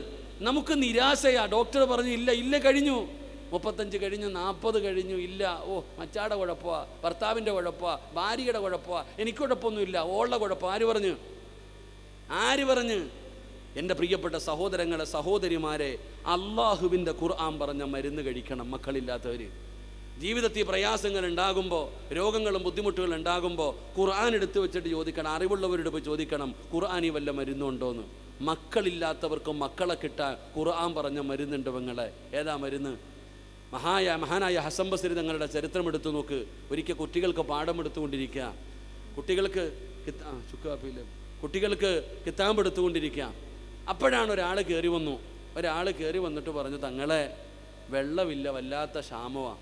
നമുക്ക് നിരാശയാ. ഡോക്ടർ പറഞ്ഞു ഇല്ല, ഇല്ല കഴിഞ്ഞു, 35 കഴിഞ്ഞു, 40 കഴിഞ്ഞു, ഇല്ല. ഓ മച്ചാടെ കുഴപ്പമാ, ഭർത്താവിൻ്റെ കുഴപ്പമാ, ഭാര്യയുടെ കുഴപ്പമാ, എനിക്ക് കുഴപ്പമൊന്നുമില്ല, ഓളുടെ കുഴപ്പം. ആര് പറഞ്ഞു? ആര് പറഞ്ഞ്? എൻ്റെ പ്രിയപ്പെട്ട സഹോദരങ്ങളെ, സഹോദരിമാരെ, അള്ളാഹുവിൻ്റെ ഖുർആൻ പറഞ്ഞ മരുന്ന് കഴിക്കണം. മക്കളില്ലാത്തവർ ജീവിതത്തിൽ പ്രയാസങ്ങൾ ഉണ്ടാകുമ്പോൾ, രോഗങ്ങളും ബുദ്ധിമുട്ടുകളും ഉണ്ടാകുമ്പോൾ ഖുർആൻ എടുത്തു വെച്ചിട്ട് ചോദിക്കണം. അറിവുള്ളവരോട് പോയി ചോദിക്കണം, ഖുർആനിൽ വല്ല മരുന്നുണ്ടോയെന്ന്. മക്കളില്ലാത്തവർക്കും മക്കളെ കിട്ടാൻ ഖുർആൻ പറഞ്ഞ മരുന്നുണ്ട് പെങ്ങളെ. ഏതാ മരുന്ന്? മഹാനായ ഹസൻ ബസ്രി തങ്ങളുടെ ചരിത്രം എടുത്തു നോക്ക്. ഒരിക്കൽ കുട്ടികൾക്ക് പാഠം എടുത്തുകൊണ്ടിരിക്കുക, കുട്ടികൾക്ക് കിതാബ് എടുത്തുകൊണ്ടിരിക്കുക. അപ്പോഴാണ് ഒരാൾ കയറി വന്നു. ഒരാൾ കയറി വന്നിട്ട് പറഞ്ഞു, തങ്ങളെ വെള്ളമില്ല, വല്ലാത്ത ക്ഷാമമാണ്.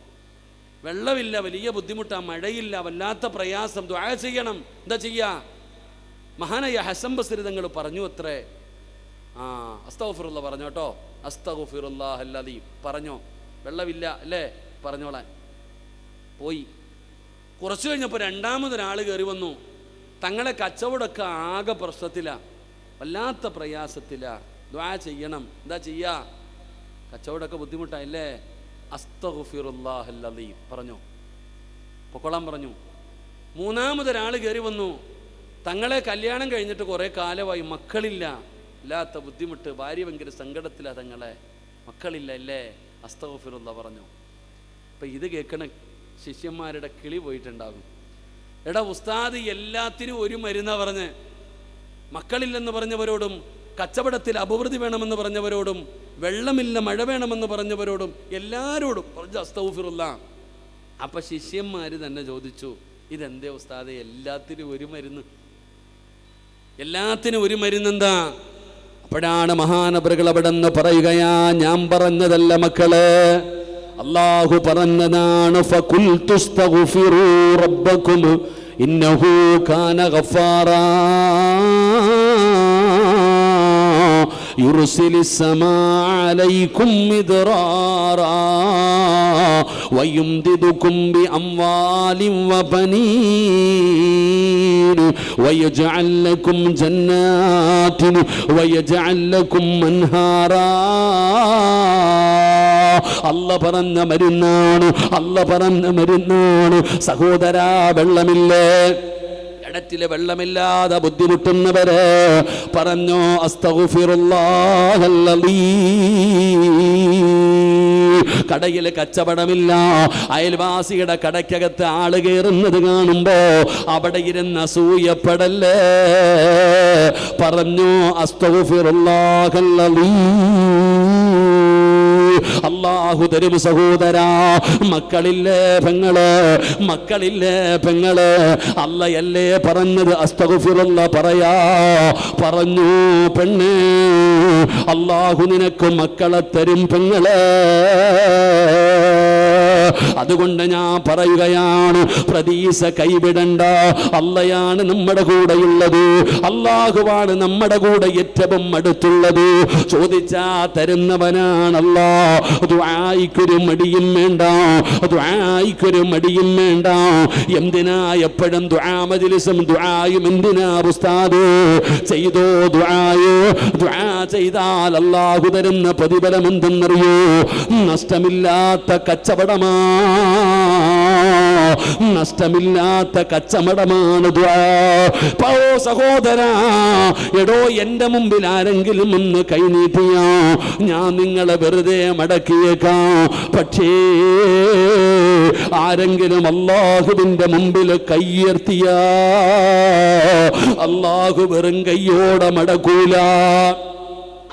വെള്ളമില്ല, വലിയ ബുദ്ധിമുട്ടാണ്, മഴയില്ല, വല്ലാത്ത പ്രയാസം, ദുആ ചെയ്യണം. എന്താ ചെയ്യാ? മഹാനായ ഹസൻ ബസ്രി തങ്ങൾ പറഞ്ഞു അത്രേ, അസ്തഗ്ഫിറുല്ലാ പറഞ്ഞോ കേട്ടോ, അസ്തഗ്ഫിറുല്ലാഹൽ അദീം പറഞ്ഞോ. വെള്ളമില്ല അല്ലേ, പറഞ്ഞോളാൻ പോയി. കുറച്ചു കഴിഞ്ഞപ്പോൾ രണ്ടാമതൊരാൾ കയറി വന്നു. തങ്ങളെ കച്ചവടമൊക്കെ ആകെ പ്രശ്നത്തിലാണ്, വല്ലാത്ത പ്രയാസത്തിലാണ്, ദുആ ചെയ്യണം. എന്താ ചെയ്യാ? കച്ചവടമൊക്കെ ബുദ്ധിമുട്ടായില്ലേ, അസ്തഗ്ഫിറുല്ലാഹൽ അദീം പറഞ്ഞോ, പൊക്കോളാൻ പറഞ്ഞു. മൂന്നാമതൊരാൾ കയറി വന്നു. തങ്ങളെ കല്യാണം കഴിഞ്ഞിട്ട് കുറേ കാലമായി, മക്കളില്ല, ഇല്ലാത്ത ബുദ്ധിമുട്ട്, ഭാര്യ ഭയങ്കര സങ്കടത്തിലാണ്, തങ്ങളെ മക്കളില്ല അല്ലേ, അസ്തഗ്ഫിറുല്ലാ പറഞ്ഞു. അപ്പം ഇത് കേൾക്കണ ശിഷ്യന്മാരുടെ കിളി പോയിട്ടുണ്ടാകും. എടാ ഉസ്താദ് എല്ലാത്തിനും ഒരു മരുന്നാ പറഞ്ഞ്, മക്കളില്ലെന്ന് പറഞ്ഞവരോടും, കച്ചവടത്തിൽ അഭിവൃദ്ധി വേണമെന്ന് പറഞ്ഞവരോടും, വെള്ളമില്ല മഴ വേണമെന്ന് പറഞ്ഞവരോടും എല്ലാവരോടും പറഞ്ഞു അസ്തഗ്ഫിറുല്ലാ. അപ്പം ശിഷ്യന്മാർ തന്നെ ചോദിച്ചു, ഇതെന്തേ ഉസ്താദെ എല്ലാത്തിനും ഒരു മരുന്ന്, എല്ലാത്തിനും ഒരു മരുന്നെന്താ? അപ്പോഴാണ് മഹാനവറുകൾ അവിടെ നിന്ന് പറയുകയാ, ഞാൻ പറഞ്ഞതല്ല മക്കളെ, അല്ലാഹു പറഞ്ഞതാണ്, ഫഖുൽതുസ്തഗ്ഫിറൂ റബ്ബക്കും ഇന്നഹു കാന ഗഫാറാ യുർസിലിസ് സമാഅ അലൈക്കും മിദ്റാറാ വയുംദിദുകും ബിഅംവാലിൻ വബനീൻ വയജ്അൽ ലക്കും ജന്നാത്തിൻ വയജ്അൽ ലക്കും അൻഹാറാ. അല്ല പറഞ്ഞ മരുന്നാണ്, അല്ല പറഞ്ഞ മരുന്നാണ്. സഹോദരാ, വെള്ളമില്ലേ, കിണറ്റിലെ വെള്ളമില്ലാതെ ബുദ്ധിമുട്ടുന്നവര് പറഞ്ഞോ അസ്തഗ്ഫിറുല്ലാഹൽ അദീം. കടയിൽ കച്ചവടമില്ല, അയൽവാസിയുടെ കടയ്ക്കകത്ത് ആള് കയറുന്നത് കാണുമ്പോ അവിടെ ഇരുന്ന് അസൂയപ്പെടല്ലേ, പറഞ്ഞു അസ്തഗ്ഫിറുല്ലാഹൽ അദീം. അല്ലാഹു തരും സഹോദരാ. മക്കളില്ലേ പെങ്ങള്, മക്കളില്ലേ പെങ്ങള്, അല്ലയല്ലേ പറഞ്ഞത് അസ്തഗ്ഫിറുല്ലാ പറയാ. പറഞ്ഞു പെണ്ണ്, അല്ലാഹു നിനക്ക് മക്കളെ തരും പെങ്ങളെ. അതുകൊണ്ട് ഞാൻ പറയുകയാണ്, പ്രതീക്ഷ കൈവിടണ്ട. അല്ലയാണ് നമ്മുടെ കൂടെയുള്ളത്, അല്ലാഹുവാണ് നമ്മുടെ കൂടെ ഏറ്റവും അടുത്തുള്ളത്. ചോദിച്ചാ തരുന്നവനാണല്ലോ. ദുആയിക്കൊരു മടിയും വേണ്ട, ദുആയിക്കൊരു മടിയും വേണ്ട. എന്തിനാ എപ്പോഴും ദുആ മജ്ലിസും ദുആയും എന്തിനാ ഉസ്താദ്? ചെയ്തോ ദുആയോ. ദുആ ചെയ്താൽ അല്ലാഹു തരുന്ന പ്രതിഫലം എന്തെന്നറിയോ? നഷ്ടമില്ലാത്ത കച്ചവടമാ, നഷ്ടമില്ലാത്ത കച്ചവടമാണ് ദുആ. പോ സഹോദരാ, എടോ എൻ്റെ മുമ്പിൽ ആരെങ്കിലും ഒന്ന് കൈനീട്ടിയാ ഞാൻ നിങ്ങളെ വെറുതെ മടക്കിയേക്കാം. പക്ഷേ ആരെങ്കിലും അല്ലാഹുവിൻ്റെ മുമ്പിൽ കൈയുയർത്തിയ അല്ലാഹു വെറും കൈയോടെ മടക്കൂല.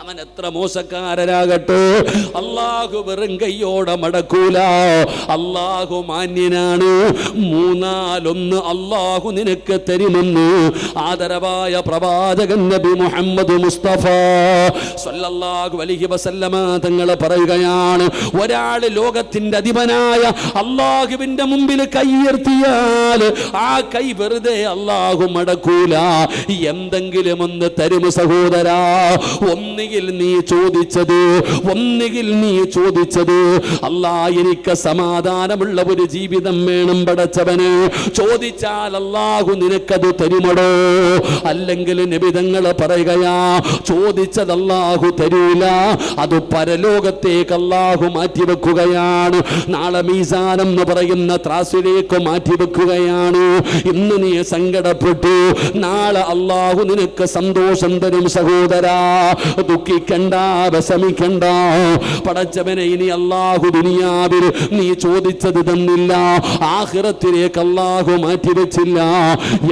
അവൻ എത്ര മോശക്കാരനാകട്ടെ, അല്ലാഹു വെറും കൈയോടെ മടക്കൂല. അല്ലാഹു മാന്യനാണ്. മൂന്നാലൊന്ന് അല്ലാഹു നിനക്ക് തരുമെന്ന് ആദരവായ പ്രവാചകൻ നബി മുഹമ്മദ് മുസ്തഫ സല്ലല്ലാഹു അലൈഹി വസല്ലമ തങ്ങൾ പറയുകയാണ്, ഒരാൾ ലോകത്തിന്റെ അധിപനായ അല്ലാഹുവിന്റെ മുമ്പിൽ കൈയുയർത്തിയാൽ ആ കൈ വെറുതെ അല്ലാഹു മടക്കൂല. എന്തെങ്കിലും ഒന്ന് തരും സഹോദരാ. ഒന്നുകിൽ നീ ചോദിച്ചത് അല്ലാ എനിക്ക് സമാധാനമുള്ള ഒരു ജീവിതം വേണം പടച്ചവന്. ചോദിച്ചാൽ അല്ലാഹു നിനക്കത് തരുമടോ. അല്ലെങ്കിൽ നബി തങ്ങൾ പറയുകയാ, ചോദിച്ചത് അല്ലാഹു തരൂല, അത് പരലോകത്തേക്ക് അല്ലാഹു മാറ്റിവെക്കുകയാണ്. നാളെ മീസാൻ എന്ന് പറയുന്ന ത്രാസിലേക്ക് മാറ്റിവെക്കുകയാണ്. ഇന്ന് നീ സങ്കടപ്പെട്ടു, നാളെ അല്ലാഹു നിനക്ക് സന്തോഷം തരും സഹോദരാ. ദുഃഖിക്കണ്ട, വിഷമിക്കണ്ട. പടച്ചവനെ, ഇനി അല്ലാഹു ദുനിയാവിൽ നീ ചോദിച്ചത് തന്നില്ല, ആഖിറത്തിലേക്ക് അല്ലാഹു മാറ്റിവെച്ചില്ല.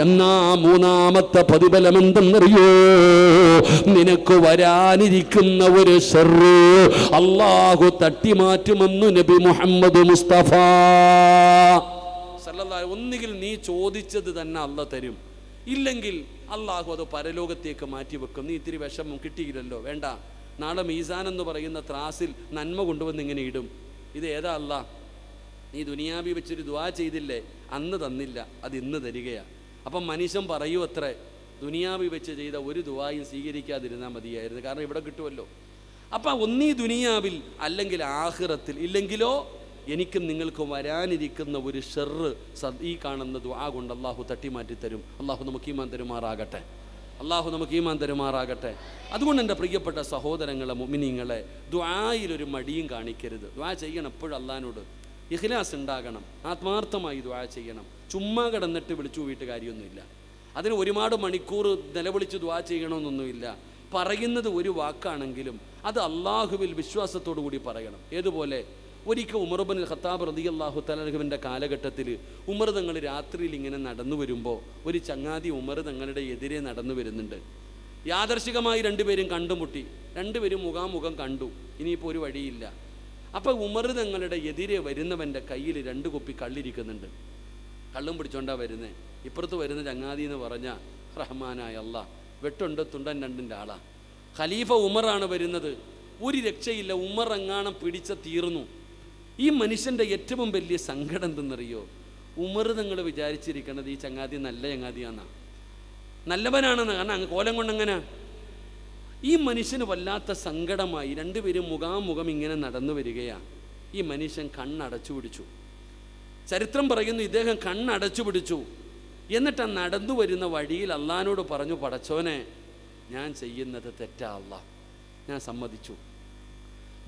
എന്നാ മൂന്നാമത്തെ പ്രതിഫലം എന്തെന്നറിയോ? നിനക്ക് വരാനിരിക്കുന്ന ഒരു ശർറ് അല്ലാഹു തട്ടിമാറ്റുമെന്ന് നബി മുഹമ്മദ് മുസ്തഫ സല്ലല്ലാഹു. ഒന്നുകിൽ നീ ചോദിച്ചത് തന്നെ അല്ലാഹു തരും, ഇല്ലെങ്കിൽ അല്ലാഹു അത് പരലോകത്തേക്ക് മാറ്റിവെക്കും. നീ ഇത്തിരി വിഷമം കിട്ടിയില്ലല്ലോ, വേണ്ട, നാളെ മീസാൻ എന്ന് പറയുന്ന ത്രാസിൽ നന്മ കൊണ്ടുവന്ന് ഇങ്ങനെ ഇടും. ഇത് ഏതാ അല്ലാ? നീ ദുനിയാവി വെച്ചൊരു ദുആ ചെയ്തില്ലേ, അന്ന് തന്നില്ല, അത് ഇന്ന് തരികയാണ്. അപ്പം മനുഷ്യൻ പറയൂ അത്രേ, ദുനിയാവി വെച്ച് ചെയ്ത ഒരു ദുആയും സ്വീകരിക്കാതിരുന്നാൽ മതിയായിരുന്നു, കാരണം ഇവിടെ കിട്ടുമല്ലോ. അപ്പം ഒന്നീ ദുനിയാവിൽ അല്ലെങ്കിൽ ആഖിറത്തിൽ, ഇല്ലെങ്കിലോ എനിക്കും നിങ്ങൾക്കും വരാനിരിക്കുന്ന ഒരു ഷർറ് ഈ കാണുന്ന ദുആ കൊണ്ട് അള്ളാഹു തട്ടിമാറ്റി തരും. അള്ളാഹു നമുക്ക് ഈമാൻ തരുമാറാകട്ടെ. അള്ളാഹു നമുക്ക് ഈമാൻ തരുമാറാകട്ടെ. അതുകൊണ്ട് എൻ്റെ പ്രിയപ്പെട്ട സഹോദരങ്ങളെ, മുഅ്മിനീങ്ങളെ, ദുആയിലൊരു മടിയും കാണിക്കരുത്. ദുആ ചെയ്യണം എപ്പോഴും അള്ളാഹിനോട്, ഇഖ്ലാസ് ഉണ്ടാകണം, ആത്മാർത്ഥമായി ദുആ ചെയ്യണം. ചുമ്മാ കിടന്നിട്ട് വിളിച്ചു പോയിട്ട് കാര്യമൊന്നുമില്ല. അതിന് ഒരുപാട് മണിക്കൂർ നിലവിളിച്ച് ദുആ ചെയ്യണമെന്നൊന്നുമില്ല. പറയുന്നത് ഒരു വാക്കാണെങ്കിലും അത് അള്ളാഹുവിൽ വിശ്വാസത്തോടു കൂടി പറയണം. ഏതുപോലെ ഒരിക്കൽ ഉമർ ഇബ്നുൽ ഖത്താബ് റളിയല്ലാഹു തആല അൻഹുവിൻ്റെ കാലഘട്ടത്തിൽ ഉമർ തങ്ങൾ രാത്രിയിൽ ഇങ്ങനെ നടന്നു വരുമ്പോൾ ഒരു ചങ്ങാതി ഉമർ തങ്ങളുടെ എതിരെ നടന്നു വരുന്നുണ്ട്. യാദർശികമായി രണ്ടുപേരും കണ്ടുമുട്ടി, രണ്ടുപേരും മുഖാമുഖം കണ്ടു. ഇനിയിപ്പോൾ ഒരു വഴിയില്ല. അപ്പോൾ ഉമർ തങ്ങളുടെ എതിരെ വരുന്നവൻ്റെ കയ്യിൽ 2 കുപ്പി കള്ളിരിക്കുന്നുണ്ട്. കള്ളും പിടിച്ചോണ്ടാ വരുന്നത്. ഇപ്പുറത്ത് വരുന്ന ചങ്ങാതി എന്ന് പറഞ്ഞാൽ റഹ്മാനായ അല്ലാഹ്, വെട്ടുണ്ട് തുണ്ടൻ രണ്ടിൻ്റെ ആളാ. ഖലീഫ ഉമറാണ് വരുന്നത്. ഒരു രക്ഷയില്ല, ഉമർ എങ്ങാണം പിടിച്ച തീർന്നു. ഈ മനുഷ്യൻ്റെ ഏറ്റവും വലിയ സങ്കടം എന്തെന്നറിയോ? ഉമർ നിങ്ങൾ വിചാരിച്ചിരിക്കണത് ഈ ചങ്ങാതി നല്ല ചങ്ങാതിയാന്നാ, നല്ലവനാണെന്ന്. കാരണം അങ്ങ് കോലം കൊണ്ടെങ്ങനെ ഈ മനുഷ്യന് വല്ലാത്ത സങ്കടമായി. രണ്ടുപേരും മുഖാമുഖം ഇങ്ങനെ നടന്നു വരികയാണ്. ഈ മനുഷ്യൻ കണ്ണടച്ചു പിടിച്ചു. ചരിത്രം പറയുന്നു, ഇദ്ദേഹം കണ്ണടച്ചു പിടിച്ചു. എന്നിട്ട് ആ നടന്നു വരുന്ന വഴിയിൽ അള്ളാഹിനോട് പറഞ്ഞു, പടച്ചോനെ, ഞാൻ ചെയ്യുന്നത് തെറ്റാ അല്ലാ, ഞാൻ സമ്മതിച്ചു.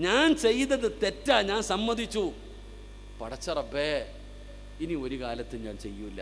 ഞാൻ ചെയ്തത് തെറ്റാ, ഞാൻ സമ്മതിച്ചു. പടച്ച റബ്ബേ, ഇനി ഒരു കാലത്തും ഞാൻ ചെയ്യൂല.